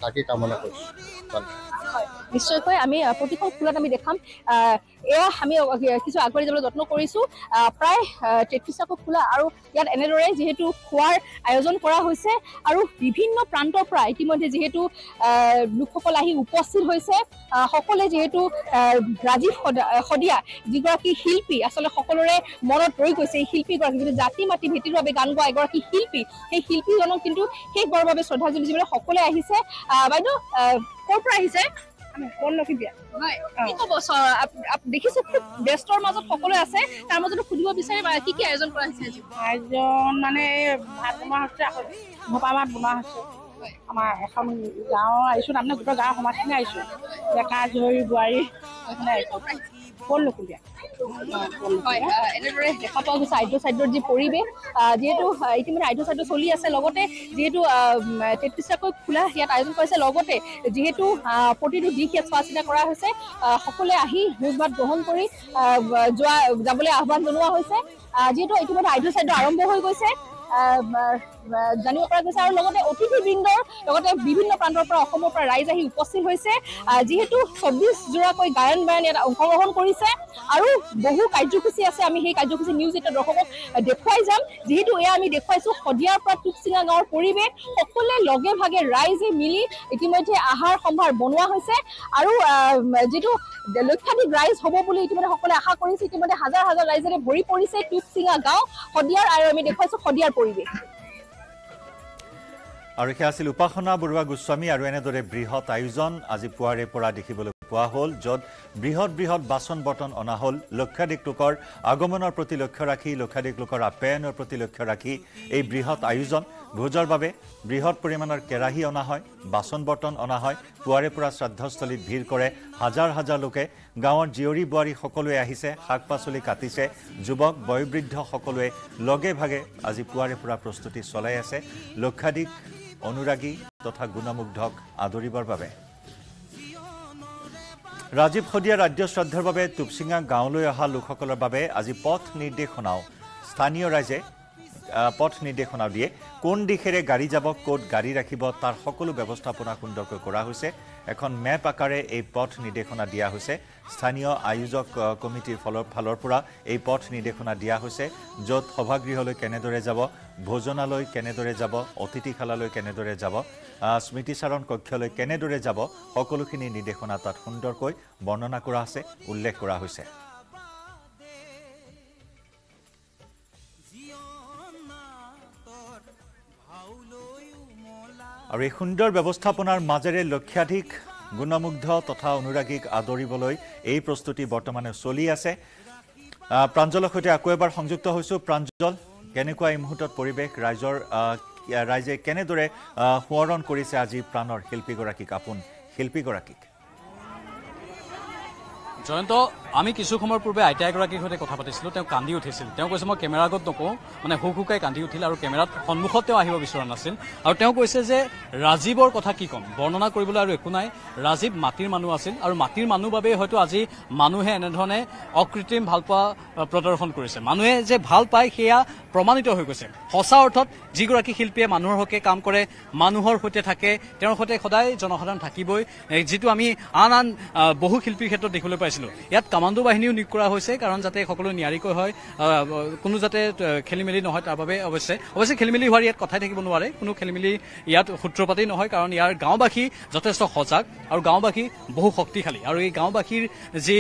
তাকে কামনা কৰিছোঁ। নিশ্চয়কৈ আমি প্ৰতিখন খোলাত আমি দেখাম। এয়া আমি কিছু আগবাঢ়ি যাবলৈ যত্ন কৰিছোঁ। প্ৰায় 33টাকৈ খোলা আৰু ইয়াত এনেদৰে যিহেতু খোৱাৰ আয়োজন কৰা হৈছে আৰু বিভিন্ন প্ৰান্তৰ পৰা ইতিমধ্যে যিহেতু লোকসকল আহি উপস্থিত হৈছে। সকলোৱে যিহেতু ৰাজীৱ শদিয়া যিগৰাকী শিল্পী, আচলতে সকলোৰে মনত ৰৈ গৈছে এই শিল্পীগৰাকী, যিটো জাতি মাতি ভেটিৰ বাবে গান গোৱা এগৰাকী শিল্পী, সেই শিল্পীজনক কিন্তু শেষবাৰৰ বাবে শ্ৰদ্ধাঞ্জলি দিবলৈ সকলোৱে আহিছে। বাইদেউ ক'ৰ পৰা আহিছে? দেখিছো খুব ব্যস্তৰ মাজত সকলোৱে আছে, তাৰ মাজতো সুধিব বিচাৰিম কি কি আয়োজন কৰা হৈছে? আয়োজন মানে ভাত বনোৱা হৈছে, আকৌ ভপা ভাত বনোৱা হৈছে। আমাৰ এখন গাঁৱৰ আহিছোঁ, তাৰমানে গোটেই গাঁৱৰ সমাজখিনি আহিছোঁ, ডেকা জীয়ৰী বোৱাৰী সেইখিনি আহিছোঁ। এনেদৰে দেখা পোৱা গৈছে আদ্য চাদ্যৰ যি পৰিৱেশ, যিহেতু ইতিমধ্যে আদ্য চাদ্য চলি আছে, লগতে যিহেতু 33টাকৈ খোলা ইয়াত আয়োজন কৰিছে, লগতে যিহেতু প্ৰতিটো দিশ ইয়াত চোৱা চিতা কৰা হৈছে। সকলোৱে আহি ভোজ ভাত গ্ৰহণ কৰি যাবলৈ আহ্বান জনোৱা হৈছে। যিহেতু ইতিমধ্যে আদ্য চাদ্য আৰম্ভ হৈ গৈছে জানিব পৰা গৈছে। আৰু লগতে অতিথিবৃন্দৰ লগতে বিভিন্ন প্ৰান্তৰ পৰা অসমৰ পৰা ৰাইজ আহি উপস্থিত হৈছে। যিহেতু 24 গায়ন বায়ন ইয়াত অংশগ্ৰহণ কৰিছে আৰু বহু কাৰ্যসূচী আছে, আমি সেই কাৰ্যসূচী নিউজ 8 দৰ্শকক দেখুৱাই যাম। যিহেতু এয়া আমি দেখুৱাইছো শদিয়াৰ পৰা টুপচিঙা গাঁৱৰ পৰিৱেশ, সকলোৱে লগে ভাগে ৰাইজে মিলি ইতিমধ্যে আহাৰ সম্ভাৰ বনোৱা হৈছে আৰু যিটো লক্ষাধিক ৰাইজ হ'ব বুলি ইতিমধ্যে সকলোৱে আশা কৰিছে। ইতিমধ্যে হাজাৰ হাজাৰ ৰাইজেৰে ভৰি পৰিছে টুপচিঙা গাঁও শদিয়াৰ, আৰু আমি দেখুৱাইছো শদিয়াৰ পৰিৱেশ। আৰু সেয়া আছিল উপাসনা বৰুৱা গোস্বামী। আৰু এনেদৰে বৃহৎ আয়োজন আজি পুৱাৰে পৰা দেখিবলৈ পোৱা হ'ল, য'ত বৃহৎ বৃহৎ বাচন বৰ্তন অনা হ'ল। লক্ষাধিক লোকৰ আগমনৰ প্ৰতি লক্ষ্য ৰাখি, লক্ষাধিক লোকৰ আপ্যায়নৰ প্ৰতি লক্ষ্য ৰাখি এই বৃহৎ আয়োজন। ভোজৰ বাবে বৃহৎ পৰিমাণৰ কেৰাহী অনা হয়, বাচন বৰ্তন অনা হয়। পুৱাৰে পৰা শ্ৰাদ্ধস্থলীত ভিৰ কৰে হাজাৰ হাজাৰ লোকে। গাঁৱৰ জীয়ৰী বোৱাৰী সকলোৱে আহিছে, শাক পাচলি কাটিছে। যুৱক বয়োবৃদ্ধ সকলোৱে লগে ভাগে আজি পুৱাৰে পৰা প্ৰস্তুতি চলাই আছে লক্ষাধিক অনুৰাগী তথা গুণমুগ্ধক আদৰিবৰ বাবে। ৰাজীৱ শদিয়া ৰাজ্য শ্ৰাদ্ধৰ বাবে টুপচিঙা গাঁৱলৈ অহা লোকসকলৰ বাবে আজি পথ নিৰ্দেশনাও স্থানীয় ৰাইজে পথ নিৰ্দেশনাও দিয়ে। কোন দিশেৰে গাড়ী যাব, ক'ত গাড়ী ৰাখিব, তাৰ সকলো ব্যৱস্থাপনা সুন্দৰকৈ কৰা হৈছে। এখন মেপ আকাৰে এই পথ নিৰ্দেশনা দিয়া হৈছে। স্থানীয় আয়োজক কমিটিৰ ফালৰ পৰা এই পথ নিৰ্দেশনা দিয়া হৈছে, য'ত সভাগৃহলৈ কেনেদৰে যাব, ভোজনালয় কেনেদৰে যাব, অতিথিশালালৈ কেনেদৰে যাব, স্মৃতিচাৰণ কক্ষলৈ কেনেদৰে যাব, সকলোখিনি নিৰ্দেশনা তাত সুন্দৰকৈ বৰ্ণনা কৰা আছে, উল্লেখ কৰা হৈছে। আৰু এই সুন্দৰ ব্যৱস্থাপনাৰ মাজেৰে লক্ষাধিক গুণমুগ্ধ তথা অনুৰাগীক আদৰিবলৈ এই প্ৰস্তুতি বৰ্তমানে চলি আছে। প্ৰাঞ্জলৰ সৈতে আকৌ এবাৰ সংযুক্ত হৈছোঁ। প্ৰাঞ্জল, কেনেকুৱা এই মুহূৰ্তত পৰিৱেশ, ৰাইজে কেনেদৰে সোঁৱৰণ কৰিছে আজি প্ৰাণৰ শিল্পীগৰাকীক, আপোন শিল্পীগৰাকীক? জয়ন্ত, আমি কিছু সময়ৰ পূৰ্বে আইতা এগৰাকীৰ সৈতে কথা পাতিছিলোঁ। তেওঁ কান্দি উঠিছিল। তেওঁ কৈছে মই কেমেৰা আগত নকওঁ, মানে হুকাই কান্দি উঠিল আৰু কেমেৰাত সন্মুখত তেওঁ আহিব বিচৰা নাছিল। আৰু তেওঁ কৈছে যে ৰাজীৱৰ কথা কি ক'ম, বৰ্ণনা কৰিবলৈ আৰু একো নাই। ৰাজীৱ মাটিৰ মানুহ আছিল আৰু মাটিৰ মানুহ বাবেই হয়তো আজি মানুহে এনেধৰণে অকৃত্ৰিম ভালপোৱা প্ৰদৰ্শন কৰিছে। মানুহে যে ভাল পায় সেয়া প্ৰমাণিত হৈ গৈছে। সঁচা অৰ্থত যিগৰাকী শিল্পীয়ে মানুহৰ হকে কাম কৰে, মানুহৰ সৈতে থাকে, তেওঁৰ সৈতে সদায় জনসাধাৰণ থাকিবই, যিটো আমি আন আন বহু শিল্পীৰ ক্ষেত্ৰত দেখিবলৈ পাইছিলোঁ। ইয়াত কামাণ্ডো বাহিনীও নিয়োগ কৰা হৈছে, কাৰণ যাতে সকলো নিয়াৰিকৈ হয়, কোনো যাতে খেলি মেলি নহয় তাৰ বাবে। অৱশ্যে খেলি মেলি হোৱাৰ ইয়াত কথাই থাকিব নোৱাৰে, কোনো খেলি মেলি ইয়াত সূত্ৰপাতেই নহয়, কাৰণ ইয়াৰ গাঁওবাসী যথেষ্ট সজাগ আৰু গাঁওবাসী বহু শক্তিশালী। আৰু এই গাঁওবাসীৰ যি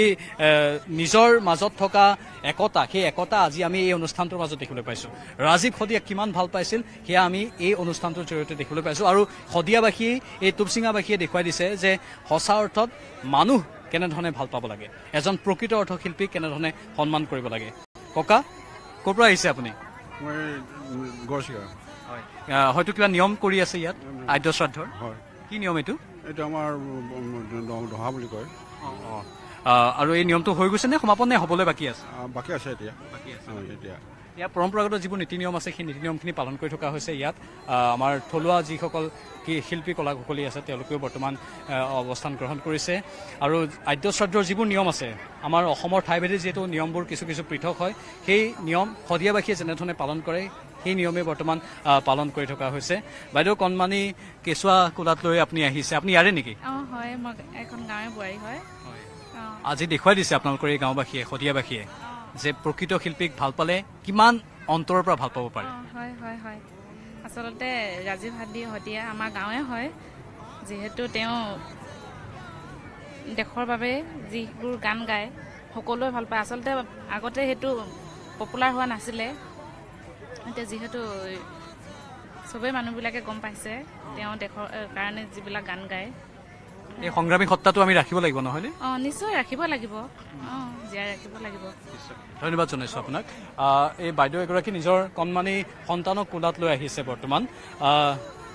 নিজৰ মাজত থকা একতা, সেই একতা আজি আমি এই অনুষ্ঠানটোৰ মাজত দেখিবলৈ পাইছোঁ। ৰাজীৱ শদিয়াক কিমান ভাল পাইছিল সেয়া আমি এই অনুষ্ঠানটোৰ জৰিয়তে দেখিবলৈ পাইছোঁ। আৰু শদিয়াবাসীয়ে, এই টুপচিঙাবাসীয়ে দেখুৱাই দিছে যে সঁচা অৰ্থত মানুহ কেনেধৰণে ভাল পাব লাগে, এজন প্ৰকৃত অৰ্থ শিল্পীক কেনেধৰণে সন্মান কৰিব লাগে। ককা, ক'ৰ পৰা আহিছে আপুনি? মই গড়চিঙা। হয়, হয়তো কিবা নিয়ম কৰি আছে ইয়াত আদ্য শ্ৰাদ্ধৰ? হয়। কি নিয়ম এইটো? এইটো আমাৰ দহা বুলি কয়। আৰু এই নিয়মটো হৈ গৈছে নে সমাপন নে হ'বলৈ বাকী আছে? বাকী আছে এতিয়া। এতিয়া ইয়াৰ পৰম্পৰাগত যিবোৰ নীতি নিয়ম আছে সেই নীতি নিয়মখিনি পালন কৰি থকা হৈছে ইয়াত। আমাৰ থলুৱা যিসকল শিল্পী কলাকুশলী আছে তেওঁলোকেও বৰ্তমান অৱস্থান গ্ৰহণ কৰিছে। আৰু আদ্য শ্ৰাদ্ধৰ যিবোৰ নিয়ম আছে, আমাৰ অসমৰ ঠাইভেদে যিহেতু নিয়মবোৰ কিছু কিছু পৃথক হয়, সেই নিয়ম শদিয়াবাসীয়ে যেনেধৰণে পালন কৰে সেই নিয়মে বৰ্তমান পালন কৰি থকা হৈছে। বাইদেউ, কণমানি কেঁচুৱা কোলাত লৈ আপুনি আহিছে, আপুনি ইয়াৰে নেকি? হয়, মই এখন গাঁৱৰ বোৱাৰী হয়। আজি দেখুৱাই দিছে আপোনালোকৰ এই গাঁওবাসীয়ে, শদিয়াবাসীয়ে, যে প্ৰকৃত শিল্পীক ভাল পালে কিমান অন্তৰৰ পৰা ভাল পাব পাৰে। হয় হয় হয়, আচলতে ৰাজীৱ শদিয়া আমাৰ গাঁৱে হয়, যিহেতু তেওঁ দেশৰ বাবে যিবোৰ গান গায় সকলোৱে ভাল পায়। আচলতে আগতে সেইটো পপুলাৰ হোৱা নাছিলে, এতিয়া যিহেতু চবেই মানুহবিলাকে গম পাইছে তেওঁ দেশৰ কাৰণে যিবিলাক গান গায়। এই সংগ্ৰামী সত্তাটো আমি ৰাখিব লাগিব, নহয়নে? নিশ্চয় ৰাখিব লাগিব, জীয়াই ৰাখিব লাগিব। ধন্যবাদ জনাইছোঁ আপোনাক। এই বাইদেউ এগৰাকী নিজৰ কণমানি সন্তানক কোলাত লৈ আহিছে বৰ্তমান।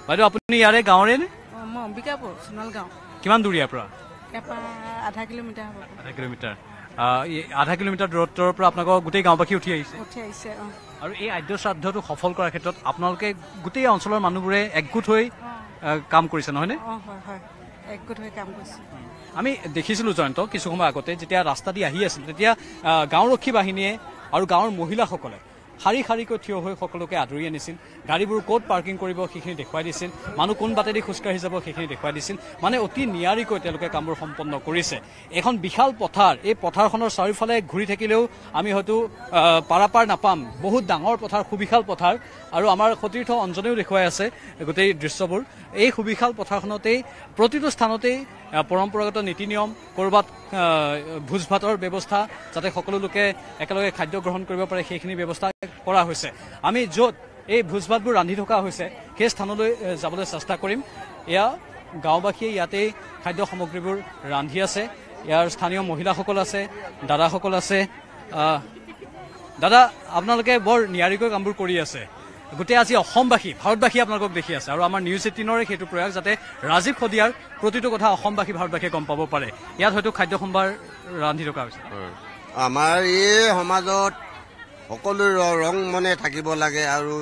বাইদেউ, আপুনি ইয়াৰে গাঁৱৰে নে? মই অম্বিকাপুৰ, সোণাল গাঁও। কিমান দূৰ ইয়াৰ পৰা? ইয়াৰ পৰা আধা কিলোমিটাৰ হ'ব। আধা কিলোমিটাৰ। আধা কিলোমিটাৰ দূৰত্বৰ পৰা আপোনালোকৰ গোটেই গাঁওবাসী উঠি আহিছে? উঠি আহিছে। আৰু এই আদ্য শ্ৰাদ্ধটো সফল কৰাৰ ক্ষেত্ৰত আপোনালোকে গোটেই অঞ্চলৰ মানুহবোৰে একগোট হৈ কাম কৰিছে, নহয়নে? হয় হয়, একগোট হৈ কাম কৰিছে। আমি দেখিছিলোঁ জয়ন্ত, কিছু সময় আগতে যেতিয়া ৰাস্তা দি আহি আছিল তেতিয়া গাঁওৰক্ষী বাহিনীয়ে আৰু গাঁৱৰ মহিলাসকলে শাৰী শাৰীকৈ থিয় হৈ সকলোকে আদৰি আনিছিল। গাড়ীবোৰ ক'ত পাৰ্কিং কৰিব সেইখিনি দেখুৱাই দিছিল, মানুহ কোন বাটেদি খোজকাঢ়ি যাব সেইখিনি দেখুৱাই দিছিল। মানে অতি নিয়াৰিকৈ তেওঁলোকে কামবোৰ সম্পন্ন কৰিছে। এখন বিশাল পথাৰ, এই পথাৰখনৰ চাৰিওফালে ঘূৰি থাকিলেও আমি হয়তো পাৰাপাৰ নাপাম। বহুত ডাঙৰ পথাৰ, সুবিশাল পথাৰ। আৰু আমাৰ সতীৰ্থ অঞ্জনেও দেখুৱাই আছে গোটেই দৃশ্যবোৰ। এই সুবিশাল পথাৰখনতেই প্ৰতিটো স্থানতেই পৰম্পৰাগত নীতি নিয়ম, ক'ৰবাত ভোজ ভাতৰ ব্যৱস্থা, যাতে সকলো লোকে একেলগে খাদ্য গ্ৰহণ কৰিব পাৰে সেইখিনি ব্যৱস্থা কৰা হৈছে। আমি য'ত এই ভোজ ভাতবোৰ ৰান্ধি থকা হৈছে সেই স্থানলৈ যাবলৈ চেষ্টা কৰিম। এয়া গাঁওবাসীয়ে ইয়াতেই খাদ্য সামগ্ৰীবোৰ ৰান্ধি আছে। ইয়াৰ স্থানীয় মহিলাসকল আছে, দাদাসকল আছে। দাদা, আপোনালোকে বৰ নিয়াৰিকৈ কামবোৰ কৰি আছে। গোটেই আজি অসমবাসী, ভাৰতবাসী আপোনালোকক দেখি আছে, আৰু আমাৰ নিউজ 18ৰে সেইটো প্ৰয়াস যাতে ৰাজীৱ শদিয়াৰ প্ৰতিটো কথা অসমবাসী, ভাৰতবাসীয়ে গম পাব পাৰে। ইয়াত হয়তো খাদ্য সম্ভাৰ ৰান্ধি থকা হৈছে। আমাৰ এই সমাজত সকলো ৰং মনে থাকিব লাগে আৰু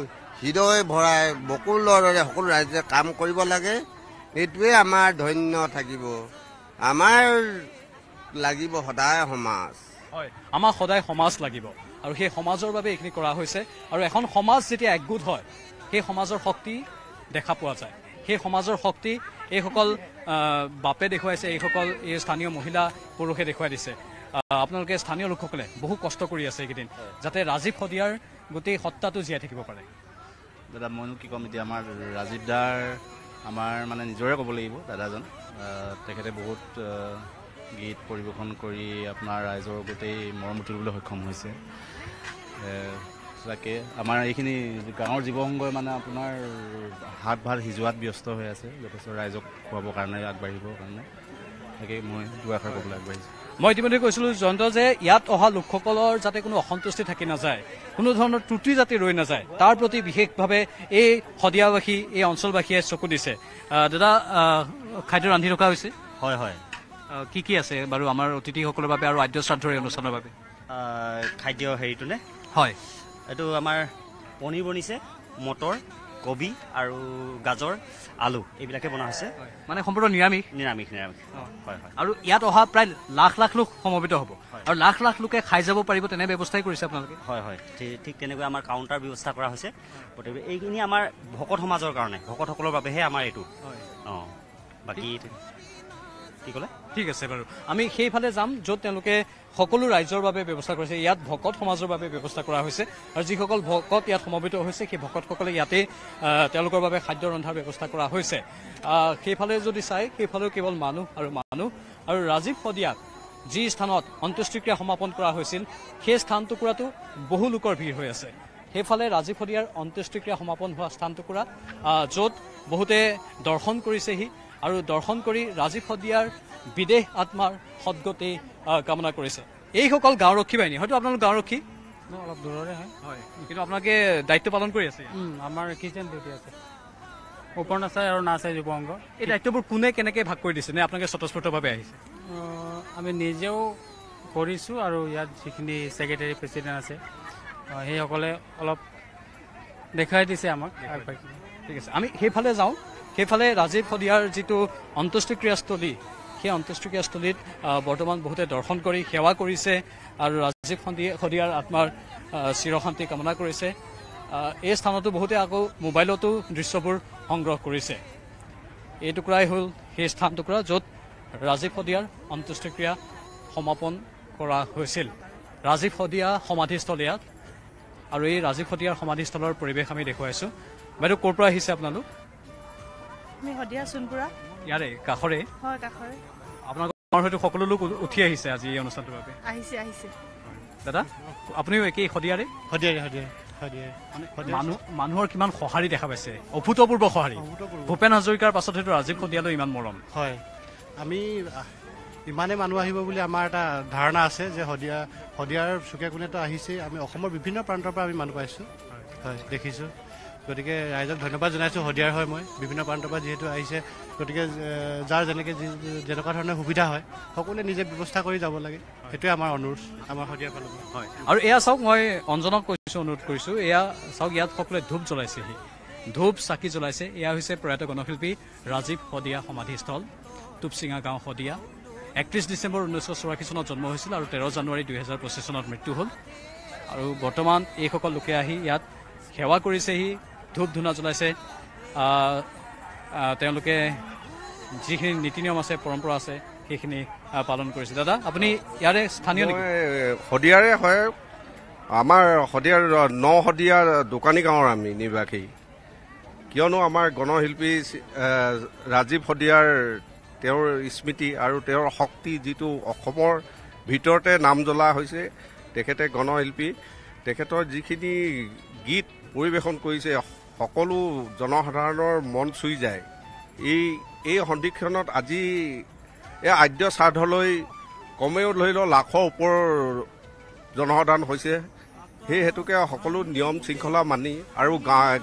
হৃদয় ভৰাই বকুলৰ দৰে সকলো ৰাইজে কাম কৰিব লাগে। এইটোৱে আমাৰ ধন্য থাকিব। আমাৰ লাগিব সদায় সমাজ। হয়, আমাৰ সদায় সমাজ লাগিব, আৰু সেই সমাজৰ বাবে এইখিনি কৰা হৈছে। আৰু এখন সমাজ যেতিয়া একগোট হয়, সেই সমাজৰ শক্তি দেখা পোৱা যায়। সেই সমাজৰ শক্তি এইসকল বাপে দেখুৱাইছে, এইসকল এই স্থানীয় মহিলা পুৰুষে দেখুৱাই দিছে। আপোনালোকে স্থানীয় লোকসকলে বহু কষ্ট কৰি আছে এইকেইদিন, যাতে ৰাজীৱ শদিয়াৰ গোটেই সত্তাটো জীয়াই থাকিব পাৰে। দাদা, মইনো কি ক'ম এতিয়া, আমাৰ ৰাজীৱ দাৰ আমাৰ মানে নিজৰে ক'ব লাগিব। দাদাজন তেখেতে বহুত গীত পৰিৱেশন কৰি আপোনাৰ ৰাইজৰ গোটেই মৰম তুলিবলৈ সক্ষম হৈছে। তাকে আমাৰ এইখিনি গাঁৱৰ যুৱসংঘই মানে আপোনাৰ হাত ভাত সিজোৱাত ব্যস্ত হৈ আছে, যথেষ্ট ৰাইজক খুৱাবৰ কাৰণে, আগবাঢ়িবৰ কাৰণে। তাকে মই দুআষাৰ ক'বলৈ আগবাঢ়িছোঁ। মই ইতিমধ্যে কৈছিলোঁ জয়ন্ত, যে ইয়াত অহা লোকসকলৰ যাতে কোনো অসন্তুষ্টি থাকি নাযায়, কোনো ধৰণৰ ত্ৰুটি যাতে ৰৈ নাযায়, তাৰ প্ৰতি বিশেষভাৱে এই শদিয়াবাসী, এই অঞ্চলবাসীয়ে চকু দিছে। দাদা, খাদ্য ৰান্ধি ৰখা হৈছে? হয় হয়। কি কি আছে বাৰু আমাৰ অতিথিসকলৰ বাবে আৰু আদ্য শ্ৰাদ্ধৰ এই অনুষ্ঠানৰ বাবে? খাদ্য হেৰিটোনে? হয়, এইটো আমাৰ পনীৰ বনিছে, মটৰ, কবি আৰু গাজৰ, আলু, এইবিলাকে বনোৱা হৈছে। মানে সম্পূৰ্ণ নিৰামিষ? নিৰামিষ। হয় হয়। আৰু ইয়াত অহা প্ৰায় লাখ লাখ লোক সমবেত হ'ব, আৰু লাখ লাখ লোকে খাই যাব পাৰিব, তেনে ব্যৱস্থাই কৰিছে আপোনালোকে? হয় হয়, ঠিক তেনেকৈ আমাৰ কাউণ্টাৰ ব্যৱস্থা কৰা হৈছে। গতিকে এইখিনি আমাৰ ভকত সমাজৰ কাৰণে, ভকতসকলৰ বাবেহে আমাৰ এইটো। অঁ, বাকী কি ক'লে? ঠিক আছে বাৰু, আমি সেইফালে যাম য'ত তেওঁলোকে সকলো ৰাইজৰ বাবে ব্যৱস্থা কৰিছে। ইয়াত ভকত সমাজৰ বাবে ব্যৱস্থা কৰা হৈছে, আৰু যিসকল ভকত ইয়াত সমবেত হৈছে, সেই ভকতসকলে ইয়াতেই তেওঁলোকৰ বাবে খাদ্য ৰন্ধাৰ ব্যৱস্থা কৰা হৈছে। সেইফালে যদি চাই, সেইফালেও কেৱল মানুহ আৰু মানুহ। আৰু ৰাজীৱ শদিয়াত যি স্থানত অন্ত্যেষ্টিক্ৰিয়া সমাপন কৰা হৈছিল, সেই স্থানটুকুৰাতো বহু লোকৰ ভিৰ হৈ আছে। সেইফালে ৰাজীৱ শদিয়াৰ অন্ত্যেষ্টিক্ৰিয়া সমাপন হোৱা স্থানটুকুৰা, য'ত বহুতে দৰ্শন কৰিছেহি, আৰু দৰ্শন কৰি ৰাজীৱ শদিয়াৰ বিদেশ আত্মাৰ সদ্গতি কামনা কৰিছে। এইসকল গাঁওৰক্ষী বাহিনী, হয়তো আপোনালোক গাঁওৰক্ষী? অলপ দূৰৰে হয়, কিন্তু আপোনালোকে দায়িত্ব পালন কৰি আছে? আমাৰ কিচেন ডিউটি আছে, ওপৰ নাচাই আৰু নাচাই যুৱসংঘ। এই দায়িত্ববোৰ কোনে কেনেকৈ ভাগ কৰি দিছে, নে আপোনালোকে স্বতঃস্ফূৰ্তভাৱে আহিছে? আমি নিজেও কৰিছোঁ, আৰু ইয়াত যিখিনি ছেক্ৰেটাৰী প্ৰেচিডেণ্ট আছে, সেইসকলে অলপ দেখুৱাই দিছে আমাক। ঠিক আছে, আমি সেইফালে যাওঁ। সেইফালে ৰাজীৱ শদিয়াৰ যিটো অন্ত্যেষ্টিক্ৰিয়াস্থলী, সেই অন্ত্যেষ্টিক্ৰিয়াস্থলীত বৰ্তমান বহুতে দৰ্শন কৰি সেৱা কৰিছে, আৰু ৰাজীৱ শদিয়াৰ আত্মাৰ চিৰশান্তি কামনা কৰিছে। এই স্থানতো বহুতে আকৌ মোবাইলতো দৃশ্যবোৰ সংগ্ৰহ কৰিছে। এই টুকুৰাই হ'ল সেই স্থান টুকুৰা য'ত ৰাজীৱ শদিয়াৰ অন্ত্যেষ্টিক্ৰিয়া সমাপন কৰা হৈছিল। ৰাজীৱ শদিয়া সমাধিস্থল ইয়াত, আৰু এই ৰাজীৱ শদিয়াৰ সমাধিস্থলৰ পৰিৱেশ আমি দেখুৱাইছোঁ। বাইদেউ, ক'ৰ পৰা আহিছে আপোনালোক? আমি শদিয়া সোণপুৰা। ইয়াৰে কাষৰে? হয়, কাষৰে। আপোনালোকৰ হয়তো সকলো লোক উঠি আহিছে আজি এই অনুষ্ঠানটোৰ বাবে? আহিছে। দাদা, আপুনিও একেই শদিয়াৰে? মানুহৰ কিমান সঁহাৰি দেখা পাইছে, অভূতপূৰ্ব সঁহাৰি। ভূপেন হাজৰিকাৰ পাছত হয়তো ৰাজীৱ শদিয়ালৈ ইমান মৰম। হয়, আমি ইমানেই মানুহ আহিব বুলি আমাৰ এটা ধাৰণা আছে যে শদিয়াৰ চুকে কোণেতো আহিছেই। আমি অসমৰ বিভিন্ন প্ৰান্তৰ পৰা আমি মানুহ পাইছোঁ, হয়, দেখিছোঁ। গতিকে ৰাইজক ধন্যবাদ জনাইছোঁ। শদিয়াৰ হয় মই, বিভিন্ন প্ৰান্তৰ পৰা যিহেতু আহিছে, গতিকে যাৰ যেনেকুৱা ধৰণৰ সুবিধা হয়, সকলোৱে নিজে ব্যৱস্থা কৰি যাব লাগে। সেইটোৱে আমাৰ অনুৰোধ, আমাৰ শদিয়াৰ ফালৰ পৰা। হয়, আৰু এয়া চাওক, মই অঞ্জনক কৈছোঁ, অনুৰোধ কৰিছোঁ, এয়া চাওক, ইয়াত সকলোৱে ধূপ জ্বলাইছেহি, ধূপ চাকি জ্বলাইছে। এয়া হৈছে প্ৰয়াত গণশিল্পী ৰাজীৱ শদিয়া সমাধিস্থল, টুপচিঙা গাঁও, শদিয়া। 31 ডিচেম্বৰ 1984 চনত জন্ম হৈছিল, আৰু 13 জানুৱাৰী 2025 চনত মৃত্যু হ'ল। আৰু বৰ্তমান এইসকল লোকে আহি ইয়াত সেৱা কৰিছেহি, ধূপ ধূনা জ্বলাইছে। তেওঁলোকে যিখিনি নীতি নিয়ম আছে, পৰম্পৰা আছে, সেইখিনি পালন কৰিছে। দাদা, আপুনি ইয়াৰে স্থানীয় নেকি? শদিয়াৰে হয়, আমাৰ শদিয়াৰ 9 শদিয়াৰ দোকানী গাঁৱৰ আমি নিবাসী। কিয়নো আমাৰ গণশিল্পী ৰাজীৱ শদিয়াৰ তেওঁৰ স্মৃতি আৰু তেওঁৰ শক্তি, যিটো অসমৰ ভিতৰতে নাম জ্বলা হৈছে। তেখেতে গণশিল্পী, তেখেতৰ যিখিনি গীত পৰিৱেশন কৰিছে, সকলো জনসাধাৰণৰ মন চুই যায়। এই সন্ধিক্ষণত আজি এই আদ্য শ্ৰাদ্ধলৈ কমেও ধৰি লওক লাখৰ ওপৰৰ জনসাধাৰণ হৈছে। সেই হেতুকে সকলো নিয়ম শৃংখলা মানি আৰু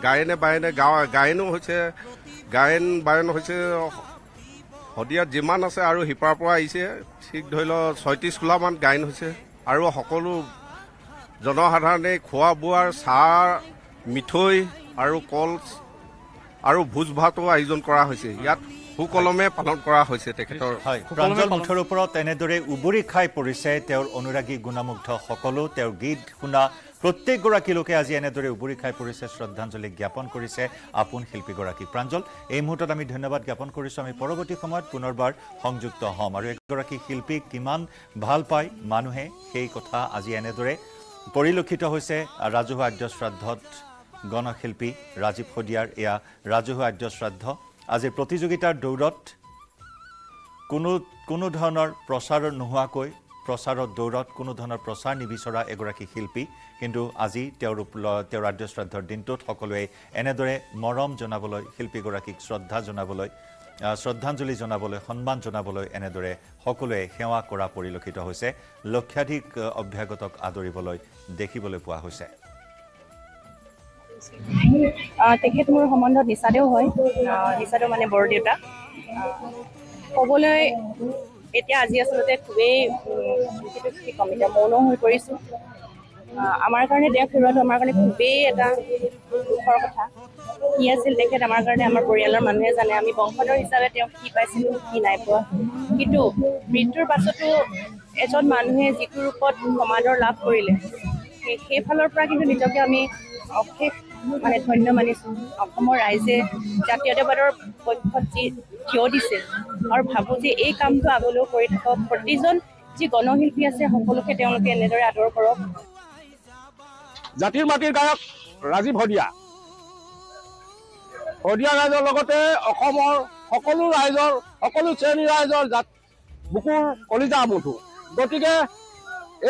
গায়নে বায়নে গায়নো হৈছে গায়ন হৈছে শদিয়াত যিমান আছে আৰু সিপাৰ পৰা আহিছে ঠিক ধৰি লওক 36 খোলামান গায়ন হৈছে আৰু সকলো জনসাধাৰণে খোৱা বোৱাৰ চাহ মিঠৈ আৰু কল আৰু ভোজ ভাতো আয়োজন কৰা হৈছে। ইয়াত সুকলমে পালন কৰা হৈছে তেখেতৰ। প্ৰাঞ্জল মুঠৰ ওপৰত এনেদৰে উবৰি খাই পৰিছে তেওঁৰ অনুৰাগী গুণমুগ্ধ সকলো। তেওঁৰ গীত শুনা প্ৰত্যেকগৰাকী লোকে আজি এনেদৰে উবৰি খাই পৰিছে, শ্ৰদ্ধাঞ্জলি জ্ঞাপন কৰিছে আপোন শিল্পীগৰাকী। প্ৰাঞ্জল, এই মুহূৰ্তত আমি ধন্যবাদ জ্ঞাপন কৰিছোঁ। আমি পৰৱৰ্তী সময়ত পুনৰবাৰ সংযুক্ত হ'ম আৰু এগৰাকী শিল্পীক কিমান ভাল পায় মানুহে সেই কথা আজি এনেদৰে পৰিলক্ষিত হৈছে ৰাজহুৱা আদ্য শ্ৰাদ্ধত। গণশিল্পী ৰাজীৱ শদিয়াৰ এয়া ৰাজহুৱা আদ্য শ্ৰাদ্ধ। আজিৰ প্ৰতিযোগিতাৰ দৌৰত কোনো ধৰণৰ প্ৰচাৰ নোহোৱাকৈ, প্ৰচাৰৰ দৌৰত কোনো ধৰণৰ প্ৰচাৰ নিবিচৰা এগৰাকী শিল্পী, কিন্তু আজি তেওঁৰ আদ্য শ্ৰাদ্ধৰ দিনটোত সকলোৱে এনেদৰে মৰম জনাবলৈ, শিল্পীগৰাকীক শ্ৰদ্ধাঞ্জলি জনাবলৈ, সন্মান জনাবলৈ এনেদৰে সকলোৱে সেৱা কৰা পৰিলক্ষিত হৈছে। লক্ষাধিক অভ্যাগতক আদৰিবলৈ দেখিবলৈ পোৱা হৈছে। তেখেত মোৰ সম্বন্ধত নিচাদেউ হয়। নিচাদেউ মানে বৰদেউতা। ক'বলৈ এতিয়া আজি আচলতে খুবেই কি ক'ম, এতিয়া মৌন হৈ পৰিছোঁ। আমাৰ কাৰণে তেওঁক হেৰুৱাটো আমাৰ কাৰণে খুবেই এটা দুখৰ কথা। কি আছিল তেখেত আমাৰ কাৰণে, আমাৰ পৰিয়ালৰ মানুহে জানে। আমি বংশধৰ হিচাপে তেওঁক কি পাইছিলোঁ, কি নাই পোৱা। কিন্তু মৃত্যুৰ পাছতো এজন মানুহে যিটো ৰূপত সমাদৰ লাভ কৰিলে, সেইফালৰ পৰা কিন্তু নিজকে আমি অশেষ ধন্য মানিছোঁ। অসমৰ ৰাইজে জাতীয়তাবাদৰ পক্ষত যি থিয় দিছে আৰু ভাবোঁ যে এই কামটো আগলৈও কৰি থাকক। প্ৰতিজন যি গণশিল্পী আছে সকলোকে তেওঁলোকে এনেদৰে আদৰ কৰক। জাতিৰ মাটিৰ গায়ক ৰাজীৱ শদিয়া, শদিয়া ৰাইজৰ লগতে অসমৰ সকলো ৰাইজৰ, সকলো শ্ৰেণীৰ ৰাইজৰ বুকুৰ কলিজা মুঠো। গতিকে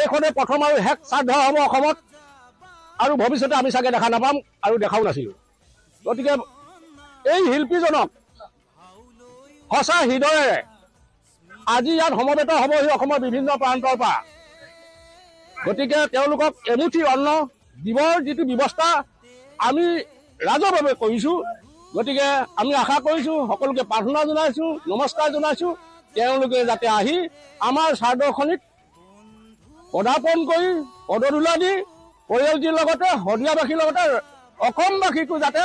এইখনে প্ৰথম আৰু শেষ শ্ৰাদ্ধ হ'ব অসমত, আৰু ভৱিষ্যতে আমি চাগে দেখা নাপাম আৰু দেখাও নাছিলোঁ। গতিকে এই শিল্পীজনক সঁচা হৃদয়েৰে আজি ইয়াত সমবেত হ'বহি অসমৰ বিভিন্ন প্ৰান্তৰ পৰা। গতিকে তেওঁলোকক এমুঠি অন্ন দিবৰ যিটো ব্যৱস্থা আমি ৰাজহুৱাভাৱে কৰিছোঁ। গতিকে আমি আশা কৰিছোঁ, সকলোকে প্ৰাৰ্থনা জনাইছোঁ, নমস্কাৰ জনাইছোঁ, তেওঁলোকে যাতে আহি আমাৰ শ্ৰাদ্ধখনিত পদাৰ্পণ কৰি পদধূলা দি পৰিয়ালটিৰ লগতে শদিয়াবাসীৰ লগতে অসমবাসীকো যাতে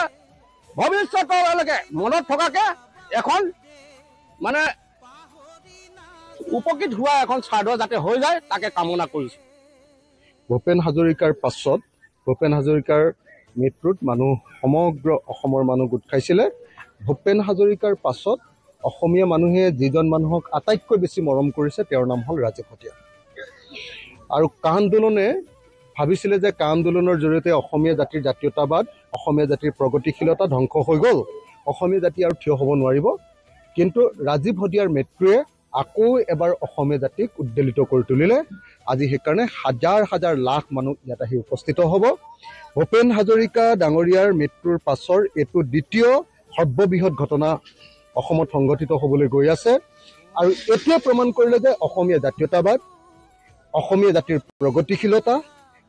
ভৱিষ্যতলৈকে মনত থকাকে এখন উপকৃত হোৱা এখন শ্ৰাদ্ধ যাতে হৈ যায় তাকে কামনা কৰিছোঁ। ভূপেন হাজৰিকাৰ পাছত, ভূপেন হাজৰিকাৰ মৃত্যুত সমগ্ৰ অসমৰ মানুহ গোট খাইছিলে। ভূপেন হাজৰিকাৰ পাছত অসমীয়া মানুহে যিজন মানুহক আটাইতকৈ বেছি মৰম কৰিছে তেওঁৰ নাম হ'ল ৰাজীৱ শদিয়া। আৰু কা আন্দোলনে ভাবিছিলে যে কা আন্দোলনৰ জৰিয়তে অসমীয়া জাতিৰ জাতীয়তাবাদ, অসমীয়া জাতিৰ প্ৰগতিশীলতা ধ্বংস হৈ গ'ল, অসমীয়া জাতি আৰু থিয় হ'ব নোৱাৰিব। কিন্তু ৰাজীৱ শদিয়াৰ মৃত্যুৱে আকৌ এবাৰ অসমীয়া জাতিক উদ্বেলিত কৰি তুলিলে। আজি সেইকাৰণে হাজাৰ হাজাৰ লাখ মানুহ ইয়াত আহি উপস্থিত হ'ব। ভূপেন হাজৰিকা ডাঙৰীয়াৰ মৃত্যুৰ পাছৰ এইটো দ্বিতীয় সৰ্ববৃহৎ ঘটনা অসমত সংঘটিত হ'বলৈ গৈ আছে। আৰু এইটোৱে প্ৰমাণ কৰিলে যে অসমীয়া জাতীয়তাবাদ, অসমীয়া জাতিৰ প্ৰগতিশীলতা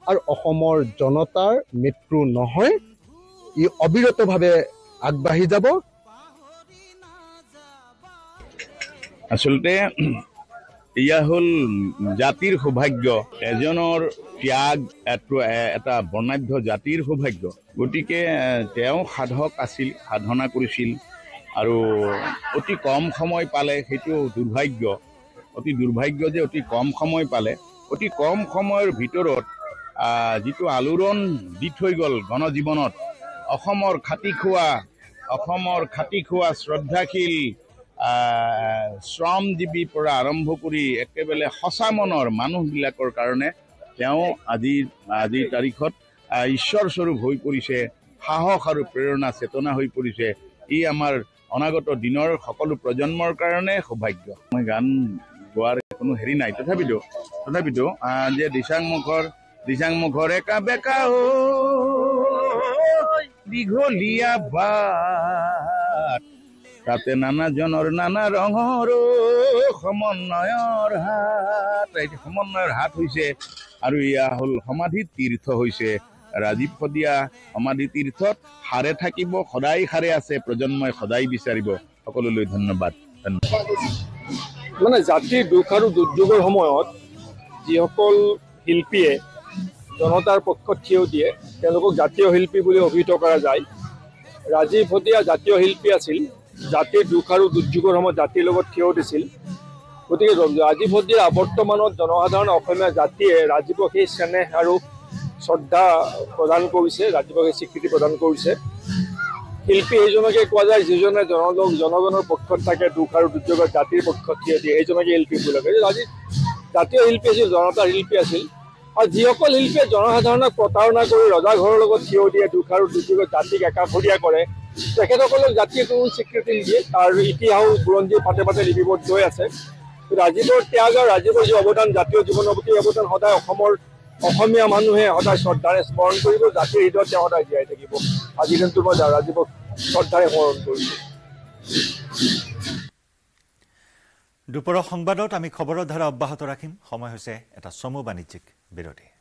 আৰু অসমৰ জনতাৰ মৃত্যু নহয়, ই অবিৰতভাৱে আগবাঢ়ি যাব। আচলতে এয়া হ'ল জাতিৰ সৌভাগ্য, এজনৰ ত্যাগ এটা বৰ্ণাঢ্য জাতিৰ সৌভাগ্য। গতিকে তেওঁ সাধক আছিল, সাধনা কৰিছিল আৰু অতি কম সময় পালে, সেইটো দুৰ্ভাগ্য, অতি দুৰ্ভাগ্য যে অতি কম সময় পালে। অতি কম সময়ৰ ভিতৰত যিটো আলোড়ন দি থৈ গ'ল গণজীৱনত, অসমৰ খাটি খোৱা শ্ৰদ্ধাশীল শ্ৰমজীৱীৰ পৰা আৰম্ভ কৰি একেবাৰে সঁচা মনৰ মানুহবিলাকৰ কাৰণে তেওঁ আজিৰ তাৰিখত ঈশ্বৰস্বৰূপ হৈ পৰিছে, সাহস আৰু প্ৰেৰণা চেতনা হৈ পৰিছে। ই আমাৰ অনাগত দিনৰ সকলো প্ৰজন্মৰ কাৰণে সৌভাগ্য। মই গান গোৱাৰ কোনো হেৰি নাই, তথাপিতো যে দিচাংমুখৰ একা বেকা দীঘলীয়া বাট তাতে নানাজনৰ নানা ৰঙৰ সমন্বয়ৰ হাত এই সমন্বয়ৰ হাত হৈছে আৰু ইয়া হ'ল সমাধি তীৰ্থ হৈছে ৰাজীৱ শদিয়া সমাধি তীৰ্থত হাৰে থাকিব সদায় হাৰে আছে প্ৰজন্মই সদায় বিচাৰিব সকলোলৈ ধন্যবাদ মানে জাতিৰ দুখ আৰু দুৰ্যোগৰ সময়ত যিসকল শিল্পীয়ে জনতাৰ পক্ষত থিয় দিয়ে তেওঁলোকক জাতীয় শিল্পী বুলি অভিহিত কৰা যায় ৰাজীৱ শদিয়া জাতীয় শিল্পী আছিল জাতিৰ দুখ আৰু দুৰ্যোগৰ সময়ত জাতিৰ লগত থিয় দিছিল গতিকে ৰাজীৱ শদিয়াৰ বৰ্তমানত জনসাধাৰণ অসমীয়া জাতিয়ে ৰাজীৱক সেই স্নেহ আৰু শ্ৰদ্ধা প্ৰদান কৰিছে ৰাজীৱক সেই স্বীকৃতি প্ৰদান কৰিছে শিল্পী সেইজনকে কোৱা যায় যিজনে জনগণৰ পক্ষত থাকে দুখ আৰু দুৰ্যোগত জাতিৰ পক্ষত থিয় দিয়ে সেইজনকে শিল্পী বুলি কয় আজি জাতীয় শিল্পী আছিল জনতাৰ শিল্পী আছিল আৰু যিসকল শিল্পীয়ে জনসাধাৰণক প্ৰতাৰণা কৰি ৰজাঘৰৰ লগত থিয় দিয়ে দুখ আৰু দুৰ্যোগত জাতিক একাষৰীয়া কৰে তেখেতসকলক জাতিয়ে কোনো স্বীকৃতি নিদিয়ে তাৰ ইতিহাস বুৰঞ্জীৰ পাতে পাতে লিপিবদ্ধ হৈ আছে ৰাজীৱৰ ত্যাগ আৰু ৰাজীৱৰ যি অৱদান জাতীয় জীৱনৰ প্ৰতি অৱদান সদায় অসমীয়া মানুহে সদায় শ্ৰদ্ধাৰে স্মৰণ কৰিব জাতিৰ হৃদয়ত তেওঁ সদায় জীয়াই থাকিব আজি দিনটো মই ৰাজীৱক শ্ৰদ্ধাৰে স্মৰণ কৰিছোঁ দুপৰৰ সংবাদত আমি খবৰৰ ধাৰা অব্যাহত ৰাখিম সময় হৈছে এটা চমু বাণিজ্যিক বিৰতি